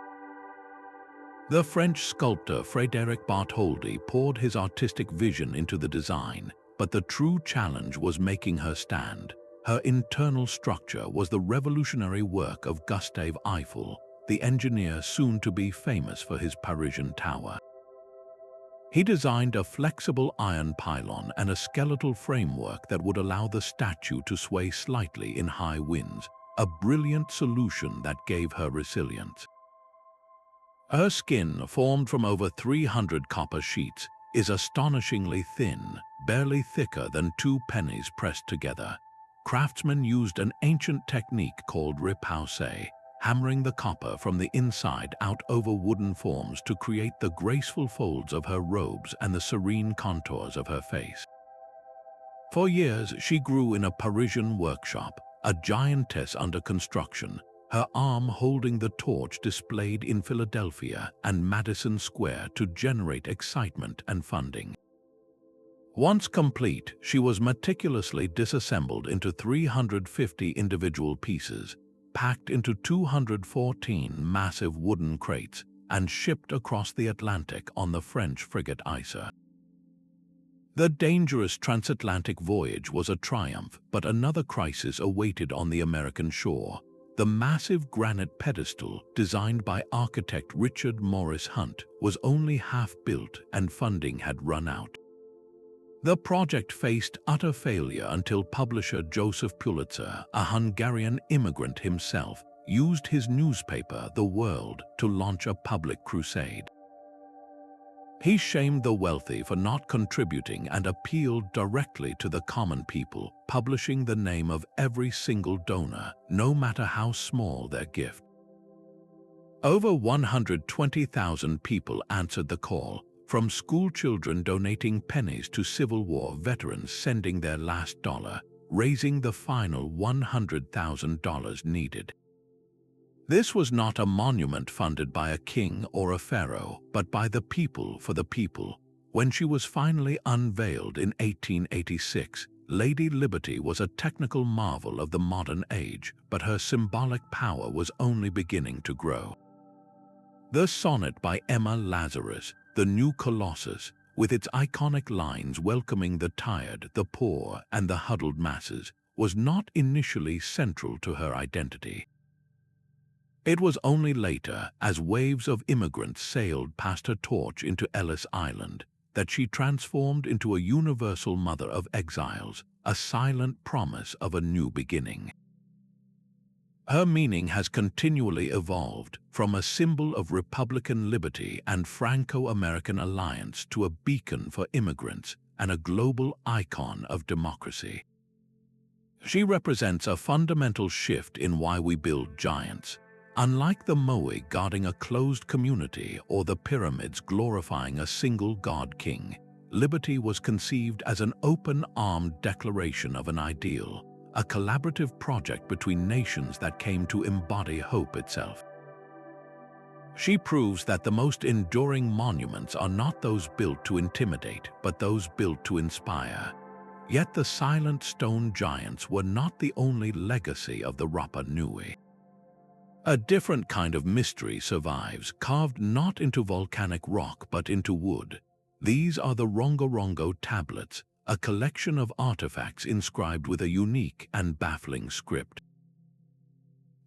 The French sculptor Frédéric Bartholdi poured his artistic vision into the design, but the true challenge was making her stand. Her internal structure was the revolutionary work of Gustave Eiffel, the engineer soon to be famous for his Parisian tower. He designed a flexible iron pylon and a skeletal framework that would allow the statue to sway slightly in high winds, a brilliant solution that gave her resilience. Her skin, formed from over 300 copper sheets, is astonishingly thin, barely thicker than 2 pennies pressed together. Craftsmen used an ancient technique called repoussé, hammering the copper from the inside out over wooden forms to create the graceful folds of her robes and the serene contours of her face. For years, she grew in a Parisian workshop, a giantess under construction, her arm holding the torch displayed in Philadelphia and Madison Square to generate excitement and funding. Once complete, she was meticulously disassembled into 350 individual pieces, packed into 214 massive wooden crates, and shipped across the Atlantic on the French frigate Isar. The dangerous transatlantic voyage was a triumph, but another crisis awaited on the American shore. The massive granite pedestal, designed by architect Richard Morris Hunt, was only half built and funding had run out. The project faced utter failure until publisher Joseph Pulitzer, a Hungarian immigrant himself, used his newspaper, The World, to launch a public crusade. He shamed the wealthy for not contributing and appealed directly to the common people, publishing the name of every single donor, no matter how small their gift. Over 120,000 people answered the call, from schoolchildren donating pennies to Civil War veterans sending their last dollar, raising the final $100,000 needed. This was not a monument funded by a king or a pharaoh, but by the people for the people. When she was finally unveiled in 1886, Lady Liberty was a technical marvel of the modern age, but her symbolic power was only beginning to grow. The sonnet by Emma Lazarus, The New Colossus, with its iconic lines welcoming the tired, the poor, and the huddled masses, was not initially central to her identity. It was only later, as waves of immigrants sailed past her torch into Ellis Island, that she transformed into a universal mother of exiles, a silent promise of a new beginning. Her meaning has continually evolved, from a symbol of Republican liberty and Franco-American alliance to a beacon for immigrants and a global icon of democracy. She represents a fundamental shift in why we build giants. Unlike the Moai guarding a closed community or the pyramids glorifying a single god-king, liberty was conceived as an open-armed declaration of an ideal, a collaborative project between nations that came to embody hope itself. She proves that the most enduring monuments are not those built to intimidate, but those built to inspire. Yet the silent stone giants were not the only legacy of the Rapa Nui. A different kind of mystery survives, carved not into volcanic rock but into wood. These are the Rongorongo Tablets, a collection of artifacts inscribed with a unique and baffling script.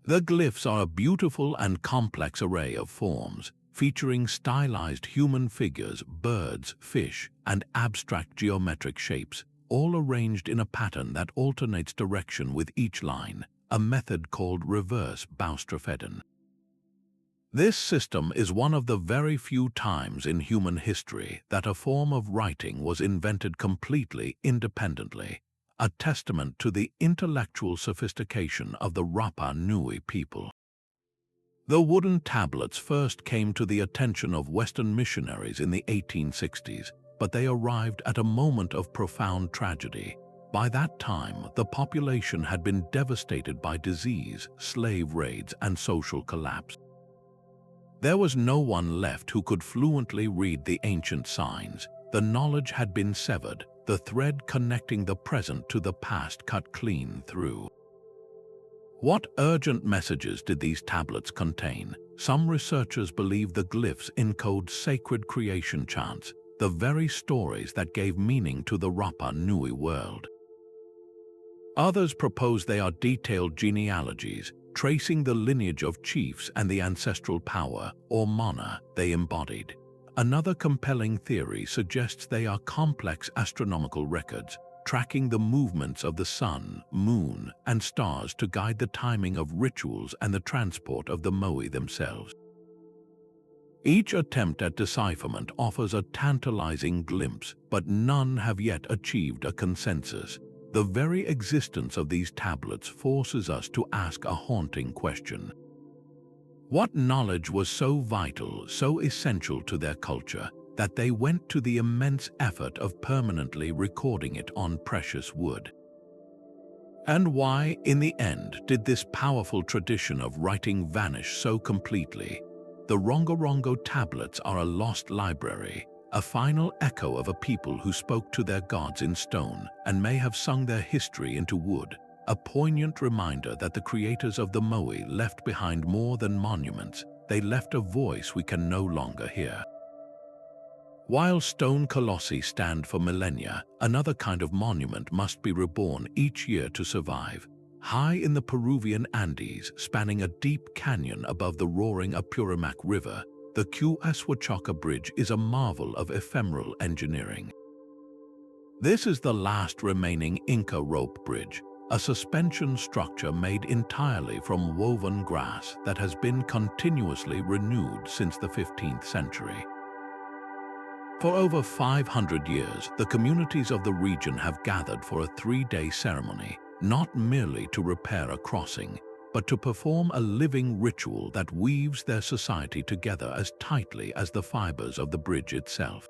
The glyphs are a beautiful and complex array of forms, featuring stylized human figures, birds, fish, and abstract geometric shapes, all arranged in a pattern that alternates direction with each line, a method called reverse Bas-Reliefs. This system is one of the very few times in human history that a form of writing was invented completely independently, a testament to the intellectual sophistication of the Rapa Nui people. The wooden tablets first came to the attention of Western missionaries in the 1860s, but they arrived at a moment of profound tragedy. By that time, the population had been devastated by disease, slave raids, and social collapse. There was no one left who could fluently read the ancient signs. The knowledge had been severed, the thread connecting the present to the past cut clean through. What urgent messages did these tablets contain? Some researchers believe the glyphs encode sacred creation chants, the very stories that gave meaning to the Rapa Nui world. Others propose they are detailed genealogies, tracing the lineage of chiefs and the ancestral power, or mana, they embodied. Another compelling theory suggests they are complex astronomical records, tracking the movements of the sun, moon, and stars to guide the timing of rituals and the transport of the Moai themselves. Each attempt at decipherment offers a tantalizing glimpse, but none have yet achieved a consensus. The very existence of these tablets forces us to ask a haunting question. What knowledge was so vital, so essential to their culture, that they went to the immense effort of permanently recording it on precious wood? And why, in the end, did this powerful tradition of writing vanish so completely? The Rongorongo Tablets are a lost library, a final echo of a people who spoke to their gods in stone and may have sung their history into wood, a poignant reminder that the creators of the Moai left behind more than monuments. They left a voice we can no longer hear. While stone colossi stand for millennia, another kind of monument must be reborn each year to survive. High in the Peruvian Andes, spanning a deep canyon above the roaring Apurimac River, the Qswachaca Bridge is a marvel of ephemeral engineering. This is the last remaining Inca rope bridge, a suspension structure made entirely from woven grass that has been continuously renewed since the 15th century. For over 500 years, the communities of the region have gathered for a 3-day ceremony, not merely to repair a crossing, but to perform a living ritual that weaves their society together as tightly as the fibers of the bridge itself.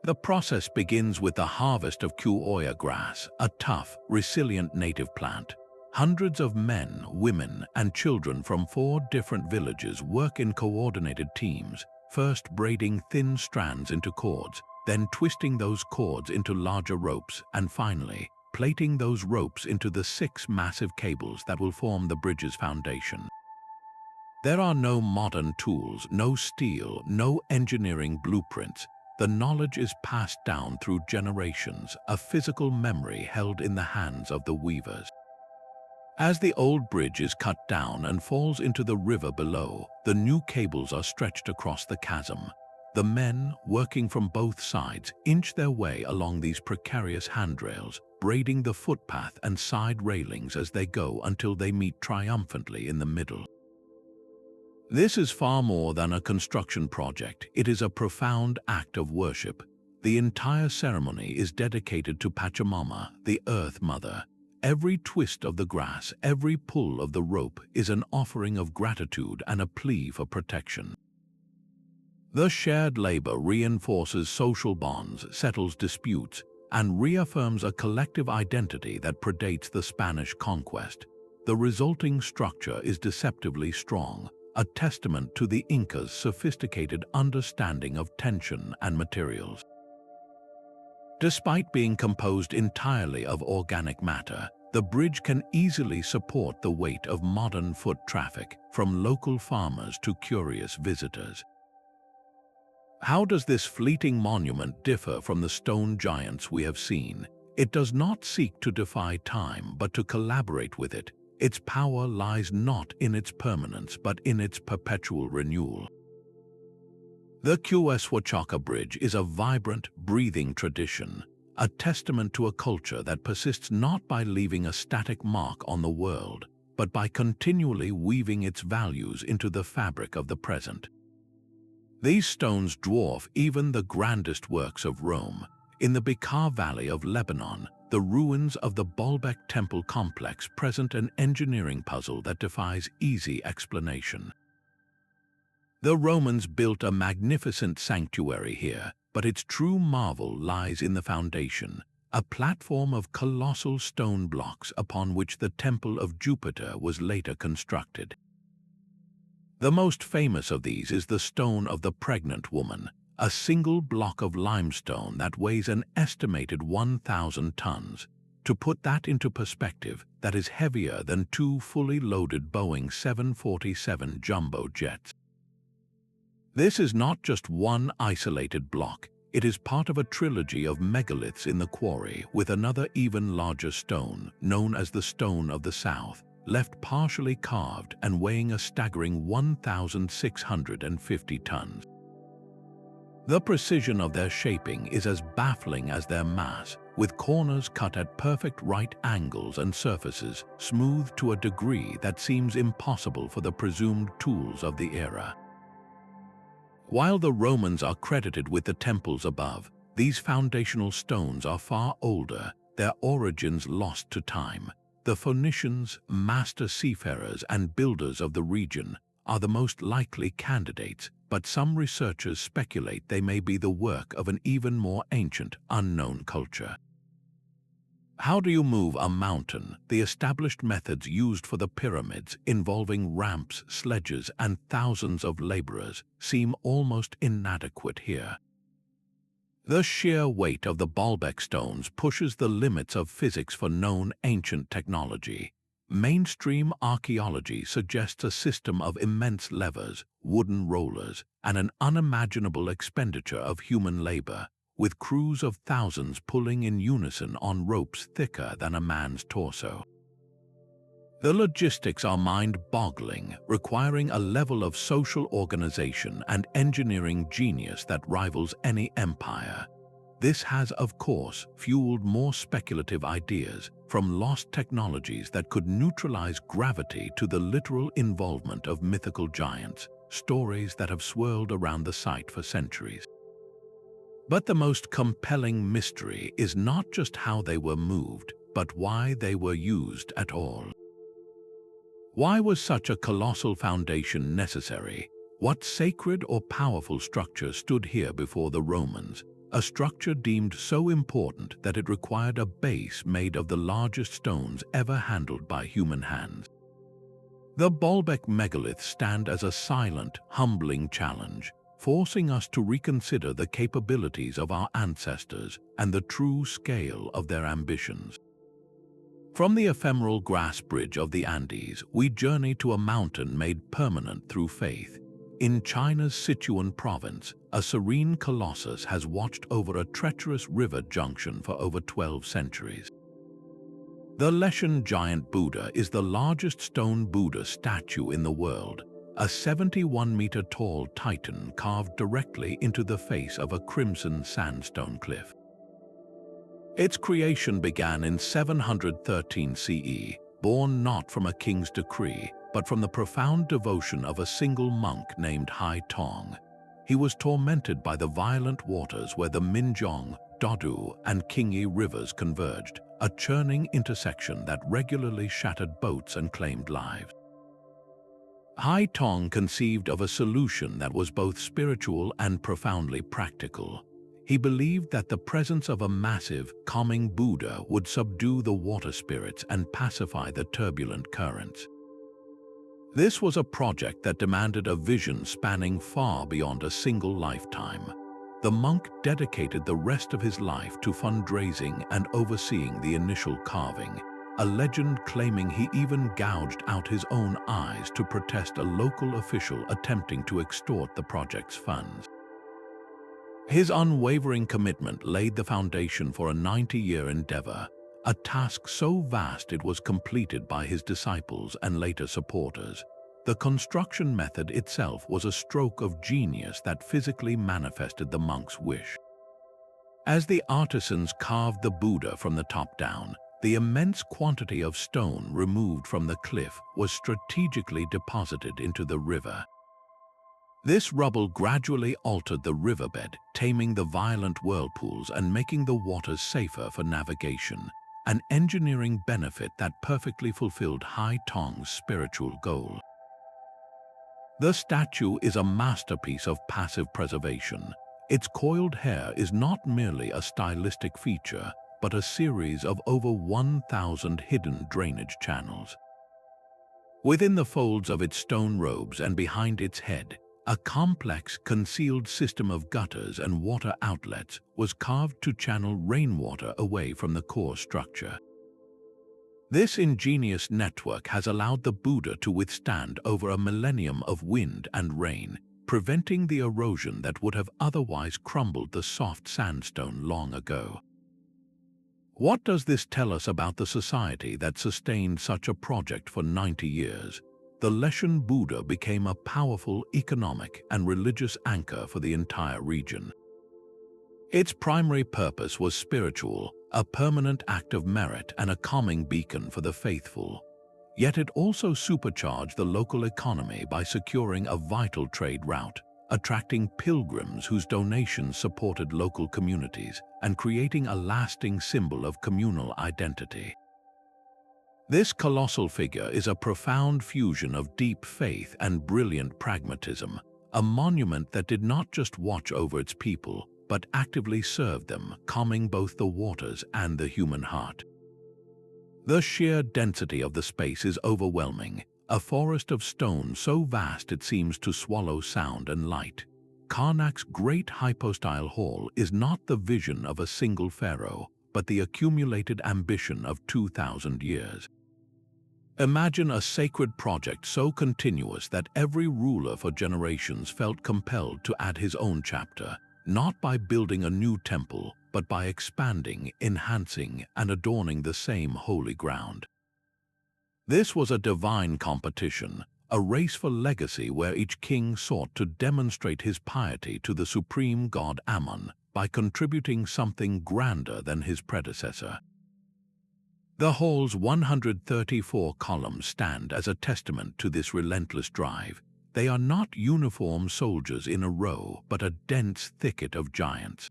The process begins with the harvest of Q'oya grass, a tough, resilient native plant. Hundreds of men, women, and children from 4 different villages work in coordinated teams, first braiding thin strands into cords, then twisting those cords into larger ropes, and finally, plating those ropes into the 6 massive cables that will form the bridge's foundation. There are no modern tools, no steel, no engineering blueprints. The knowledge is passed down through generations, a physical memory held in the hands of the weavers. As the old bridge is cut down and falls into the river below, the new cables are stretched across the chasm. The men, working from both sides, inch their way along these precarious handrails, braiding the footpath and side railings as they go until they meet triumphantly in the middle. This is far more than a construction project. It is a profound act of worship. The entire ceremony is dedicated to Pachamama, the Earth Mother. Every twist of the grass, every pull of the rope is an offering of gratitude and a plea for protection. The shared labor reinforces social bonds, settles disputes, and reaffirms a collective identity that predates the Spanish conquest. The resulting structure is deceptively strong, a testament to the Incas' sophisticated understanding of tension and materials. Despite being composed entirely of organic matter, the bridge can easily support the weight of modern foot traffic, from local farmers to curious visitors. How does this fleeting monument differ from the stone giants we have seen? It does not seek to defy time, but to collaborate with it. Its power lies not in its permanence, but in its perpetual renewal. The Quechua Bridge is a vibrant, breathing tradition, a testament to a culture that persists not by leaving a static mark on the world, but by continually weaving its values into the fabric of the present. These stones dwarf even the grandest works of Rome. In the Bekaa Valley of Lebanon, the ruins of the Baalbek Temple complex present an engineering puzzle that defies easy explanation. The Romans built a magnificent sanctuary here, but its true marvel lies in the foundation, a platform of colossal stone blocks upon which the Temple of Jupiter was later constructed. The most famous of these is the Stone of the Pregnant Woman, a single block of limestone that weighs an estimated 1,000 tons. To put that into perspective, that is heavier than 2 fully loaded Boeing 747 jumbo jets. This is not just one isolated block, it is part of a trilogy of megaliths in the quarry, with another even larger stone, known as the Stone of the South, left partially carved and weighing a staggering 1,650 tons. The precision of their shaping is as baffling as their mass, with corners cut at perfect right angles and surfaces smoothed to a degree that seems impossible for the presumed tools of the era. While the Romans are credited with the temples above, these foundational stones are far older, their origins lost to time. The Phoenicians, master seafarers and builders of the region, are the most likely candidates, but some researchers speculate they may be the work of an even more ancient, unknown culture. How do you move a mountain? The established methods used for the pyramids, involving ramps, sledges, and thousands of laborers, seem almost inadequate here. The sheer weight of the Baalbek stones pushes the limits of physics for known ancient technology. Mainstream archaeology suggests a system of immense levers, wooden rollers, and an unimaginable expenditure of human labor, with crews of thousands pulling in unison on ropes thicker than a man's torso. The logistics are mind-boggling, requiring a level of social organization and engineering genius that rivals any empire. This has, of course, fueled more speculative ideas, from lost technologies that could neutralize gravity to the literal involvement of mythical giants, stories that have swirled around the site for centuries. But the most compelling mystery is not just how they were moved, but why they were used at all. Why was such a colossal foundation necessary? What sacred or powerful structure stood here before the Romans, a structure deemed so important that it required a base made of the largest stones ever handled by human hands? The Baalbek Megaliths stand as a silent, humbling challenge. forcing us to reconsider the capabilities of our ancestors and the true scale of their ambitions. From the ephemeral grass bridge of the Andes, we journey to a mountain made permanent through faith. In China's Sichuan province, a serene colossus has watched over a treacherous river junction for over 12 centuries. The Leshan giant Buddha is the largest stone Buddha statue in the world, a 71-meter-tall titan carved directly into the face of a crimson sandstone cliff. Its creation began in 713 CE, born not from a king's decree, but from the profound devotion of a single monk named Hai Tong. He was tormented by the violent waters where the Minjiang, Dodu, and Qingyi rivers converged, a churning intersection that regularly shattered boats and claimed lives. Hai Tong conceived of a solution that was both spiritual and profoundly practical. He believed that the presence of a massive, calming Buddha would subdue the water spirits and pacify the turbulent currents. This was a project that demanded a vision spanning far beyond a single lifetime. The monk dedicated the rest of his life to fundraising and overseeing the initial carving, a legend claiming he even gouged out his own eyes to protest a local official attempting to extort the project's funds. His unwavering commitment laid the foundation for a 90-year endeavor, a task so vast it was completed by his disciples and later supporters. The construction method itself was a stroke of genius that physically manifested the monk's wish. As the artisans carved the Buddha from the top down, the immense quantity of stone removed from the cliff was strategically deposited into the river. This rubble gradually altered the riverbed, taming the violent whirlpools and making the waters safer for navigation, an engineering benefit that perfectly fulfilled Hai Tong's spiritual goal. The statue is a masterpiece of passive preservation. Its coiled hair is not merely a stylistic feature, but a series of over 1,000 hidden drainage channels. Within the folds of its stone robes and behind its head, a complex, concealed system of gutters and water outlets was carved to channel rainwater away from the core structure. This ingenious network has allowed the Buddha to withstand over a millennium of wind and rain, preventing the erosion that would have otherwise crumbled the soft sandstone long ago. What does this tell us about the society that sustained such a project for 90 years? The Leshan Buddha became a powerful economic and religious anchor for the entire region. Its primary purpose was spiritual, a permanent act of merit and a calming beacon for the faithful. Yet it also supercharged the local economy by securing a vital trade route, attracting pilgrims whose donations supported local communities and creating a lasting symbol of communal identity. This colossal figure is a profound fusion of deep faith and brilliant pragmatism, a monument that did not just watch over its people, but actively served them, calming both the waters and the human heart. The sheer density of the space is overwhelming, a forest of stone so vast it seems to swallow sound and light. Carnac's great hypostyle hall is not the vision of a single pharaoh, but the accumulated ambition of 2,000 years. Imagine a sacred project so continuous that every ruler for generations felt compelled to add his own chapter, not by building a new temple, but by expanding, enhancing, and adorning the same holy ground. This was a divine competition, a race for legacy where each king sought to demonstrate his piety to the supreme god Ammon by contributing something grander than his predecessor. The hall's 134 columns stand as a testament to this relentless drive. They are not uniform soldiers in a row, but a dense thicket of giants.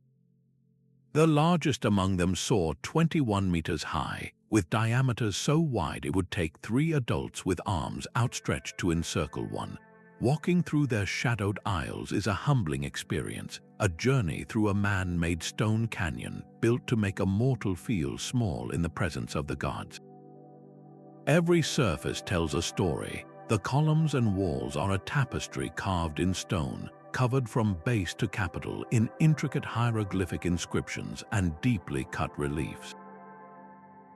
The largest among them soar 21 meters high, with diameters so wide it would take 3 adults with arms outstretched to encircle one. Walking through their shadowed aisles is a humbling experience, a journey through a man-made stone canyon built to make a mortal feel small in the presence of the gods. Every surface tells a story. The columns and walls are a tapestry carved in stone, covered from base to capital in intricate hieroglyphic inscriptions and deeply cut reliefs.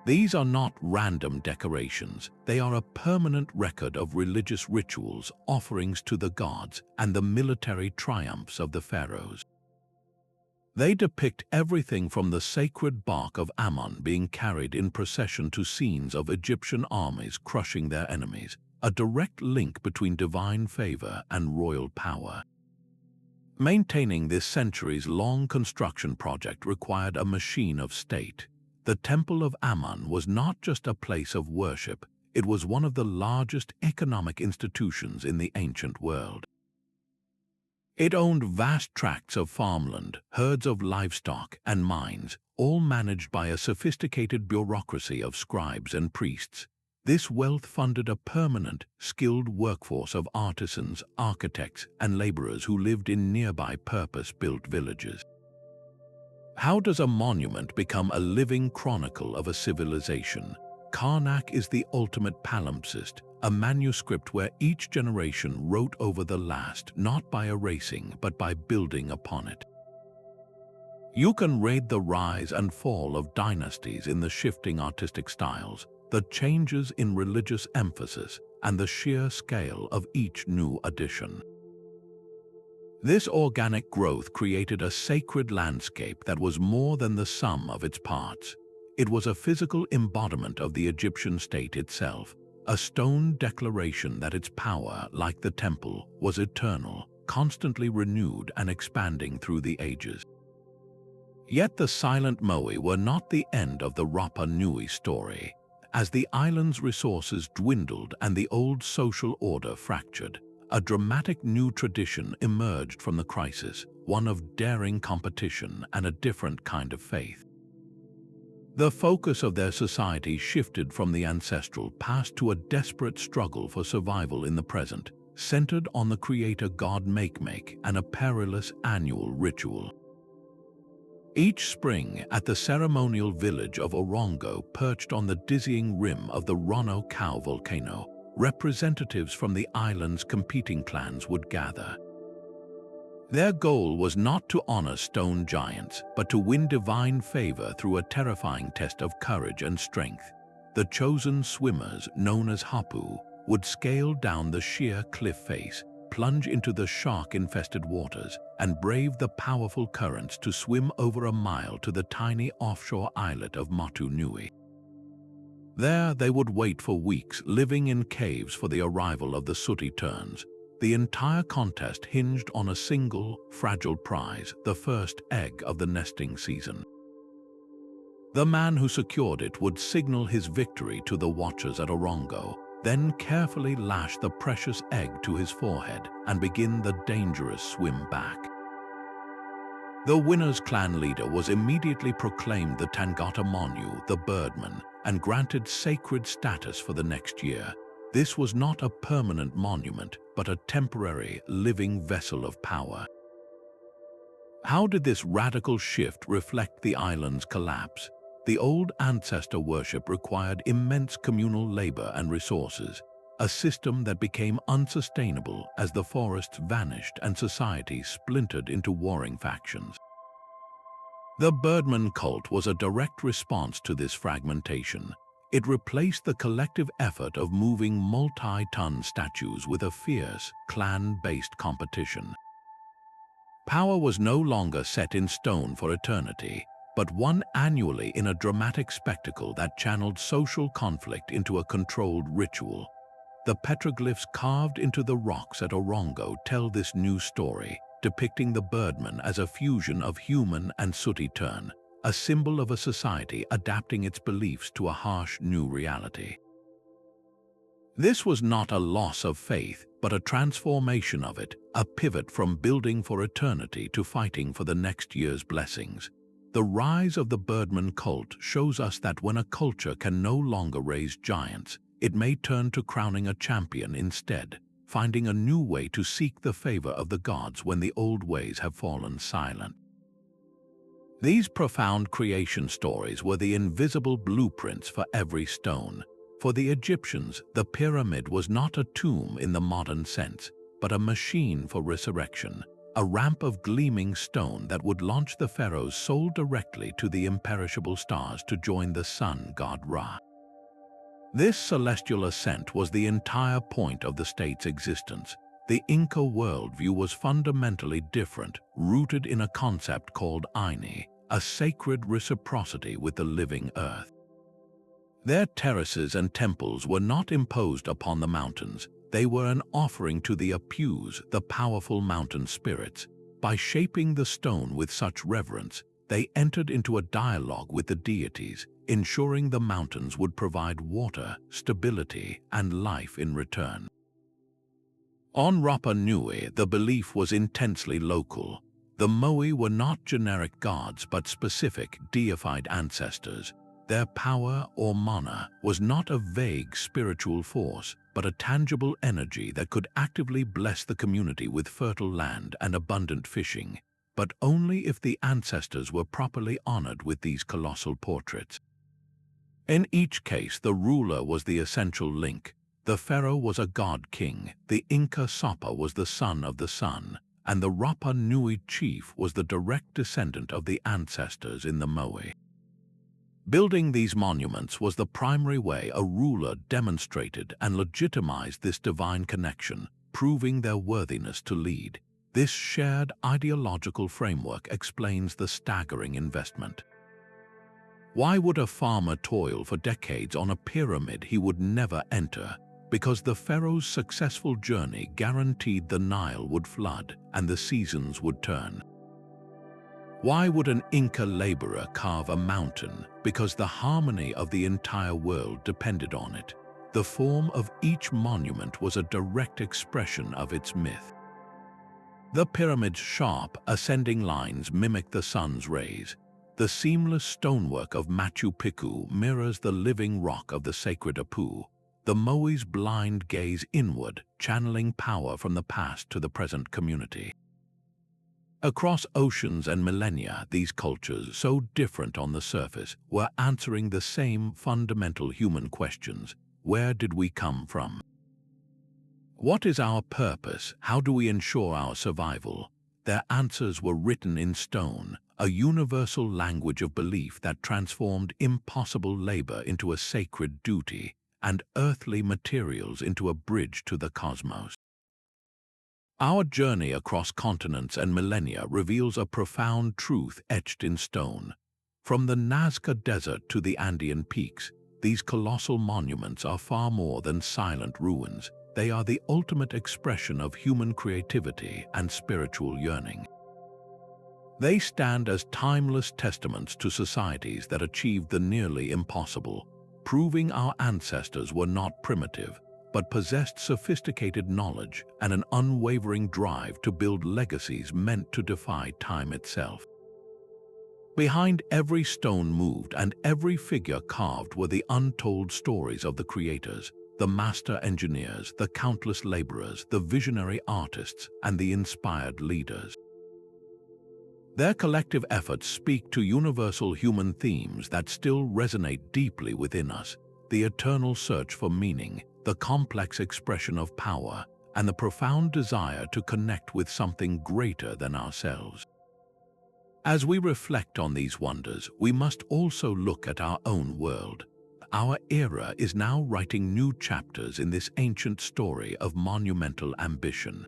These are not random decorations, they are a permanent record of religious rituals, offerings to the gods, and the military triumphs of the pharaohs. They depict everything from the sacred bark of Ammon being carried in procession to scenes of Egyptian armies crushing their enemies, a direct link between divine favor and royal power. Maintaining this centuries-long construction project required a machine of state. The Temple of Ammon was not just a place of worship, it was one of the largest economic institutions in the ancient world. It owned vast tracts of farmland, herds of livestock, and mines, all managed by a sophisticated bureaucracy of scribes and priests. This wealth funded a permanent, skilled workforce of artisans, architects, and laborers who lived in nearby purpose-built villages. How does a monument become a living chronicle of a civilization? Carnac is the ultimate palimpsest, a manuscript where each generation wrote over the last, not by erasing, but by building upon it. You can read the rise and fall of dynasties in the shifting artistic styles, the changes in religious emphasis, and the sheer scale of each new addition. This organic growth created a sacred landscape that was more than the sum of its parts. It was a physical embodiment of the Egyptian state itself, a stone declaration that its power, like the temple, was eternal, constantly renewed and expanding through the ages. Yet the silent Moai were not the end of the Rapa Nui story. As the island's resources dwindled and the old social order fractured, a dramatic new tradition emerged from the crisis, one of daring competition and a different kind of faith. The focus of their society shifted from the ancestral past to a desperate struggle for survival in the present, centered on the creator god Makemake and a perilous annual ritual. Each spring, at the ceremonial village of Orongo, perched on the dizzying rim of the Rongorongo volcano, representatives from the island's competing clans would gather. Their goal was not to honor stone giants, but to win divine favor through a terrifying test of courage and strength. The chosen swimmers, known as Hapu, would scale down the sheer cliff face, plunge into the shark-infested waters, and brave the powerful currents to swim over a mile to the tiny offshore islet of Machu Nui. There they would wait for weeks, living in caves for the arrival of the sooty terns. The entire contest hinged on a single, fragile prize, the first egg of the nesting season. The man who secured it would signal his victory to the watchers at Orongo, then carefully lash the precious egg to his forehead and begin the dangerous swim back. The winner's clan leader was immediately proclaimed the Tangata Monu, the birdman, and granted sacred status for the next year. This was not a permanent monument, but a temporary, living vessel of power. How did this radical shift reflect the island's collapse? The old ancestor worship required immense communal labor and resources, a system that became unsustainable as the forests vanished and society splintered into warring factions. The birdman cult was a direct response to this fragmentation. It replaced the collective effort of moving multi-ton statues with a fierce, clan-based competition. Power was no longer set in stone for eternity, but won annually in a dramatic spectacle that channeled social conflict into a controlled ritual. The petroglyphs carved into the rocks at Orongo tell this new story, depicting the birdman as a fusion of human and sooty tern, a symbol of a society adapting its beliefs to a harsh new reality. This was not a loss of faith, but a transformation of it, a pivot from building for eternity to fighting for the next year's blessings. The rise of the birdman cult shows us that when a culture can no longer raise giants, it may turn to crowning a champion instead, finding a new way to seek the favor of the gods when the old ways have fallen silent. These profound creation stories were the invisible blueprints for every stone. For the Egyptians, the pyramid was not a tomb in the modern sense, but a machine for resurrection, a ramp of gleaming stone that would launch the pharaoh's soul directly to the imperishable stars to join the sun god Ra. This celestial ascent was the entire point of the state's existence. The Inca worldview was fundamentally different, rooted in a concept called Ini, a sacred reciprocity with the living earth. Their terraces and temples were not imposed upon the mountains. They were an offering to the Apus, the powerful mountain spirits. By shaping the stone with such reverence, they entered into a dialogue with the deities, ensuring the mountains would provide water, stability, and life in return. On Rapa Nui, the belief was intensely local. The Moai were not generic gods but specific, deified ancestors. Their power, or mana, was not a vague spiritual force, but a tangible energy that could actively bless the community with fertile land and abundant fishing, but only if the ancestors were properly honored with these colossal portraits. In each case, the ruler was the essential link. The pharaoh was a god-king, the Inca Sapa was the son of the sun, and the Rapa Nui chief was the direct descendant of the ancestors in the Moai. Building these monuments was the primary way a ruler demonstrated and legitimized this divine connection, proving their worthiness to lead. This shared ideological framework explains the staggering investment. Why would a farmer toil for decades on a pyramid he would never enter? Because the pharaoh's successful journey guaranteed the Nile would flood and the seasons would turn. Why would an Inca laborer carve a mountain? Because the harmony of the entire world depended on it. The form of each monument was a direct expression of its myth. The pyramid's sharp, ascending lines mimic the sun's rays. The seamless stonework of Machu Picchu mirrors the living rock of the sacred Apu. The Moai's blind gaze inward, channeling power from the past to the present community. Across oceans and millennia, these cultures, so different on the surface, were answering the same fundamental human questions. Where did we come from? What is our purpose? How do we ensure our survival? Their answers were written in stone, a universal language of belief that transformed impossible labor into a sacred duty, and earthly materials into a bridge to the cosmos. Our journey across continents and millennia reveals a profound truth etched in stone. From the Nazca Desert to the Andean peaks, these colossal monuments are far more than silent ruins. They are the ultimate expression of human creativity and spiritual yearning. They stand as timeless testaments to societies that achieved the nearly impossible, proving our ancestors were not primitive, but possessed sophisticated knowledge and an unwavering drive to build legacies meant to defy time itself. Behind every stone moved and every figure carved were the untold stories of the creators, the master engineers, the countless laborers, the visionary artists, and the inspired leaders. Their collective efforts speak to universal human themes that still resonate deeply within us: the eternal search for meaning, the complex expression of power, and the profound desire to connect with something greater than ourselves. As we reflect on these wonders, we must also look at our own world. Our era is now writing new chapters in this ancient story of monumental ambition.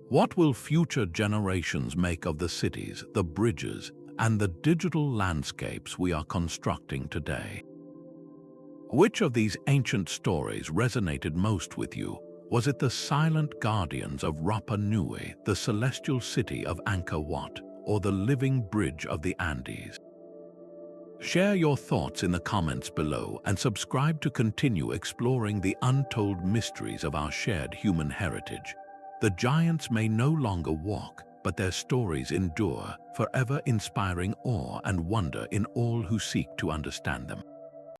What will future generations make of the cities, the bridges, and the digital landscapes we are constructing today? Which of these ancient stories resonated most with you? Was it the silent guardians of Rapa Nui, the celestial city of Angkor Wat, or the living bridge of the Andes? Share your thoughts in the comments below and subscribe to continue exploring the untold mysteries of our shared human heritage. The giants may no longer walk, but their stories endure, forever inspiring awe and wonder in all who seek to understand them.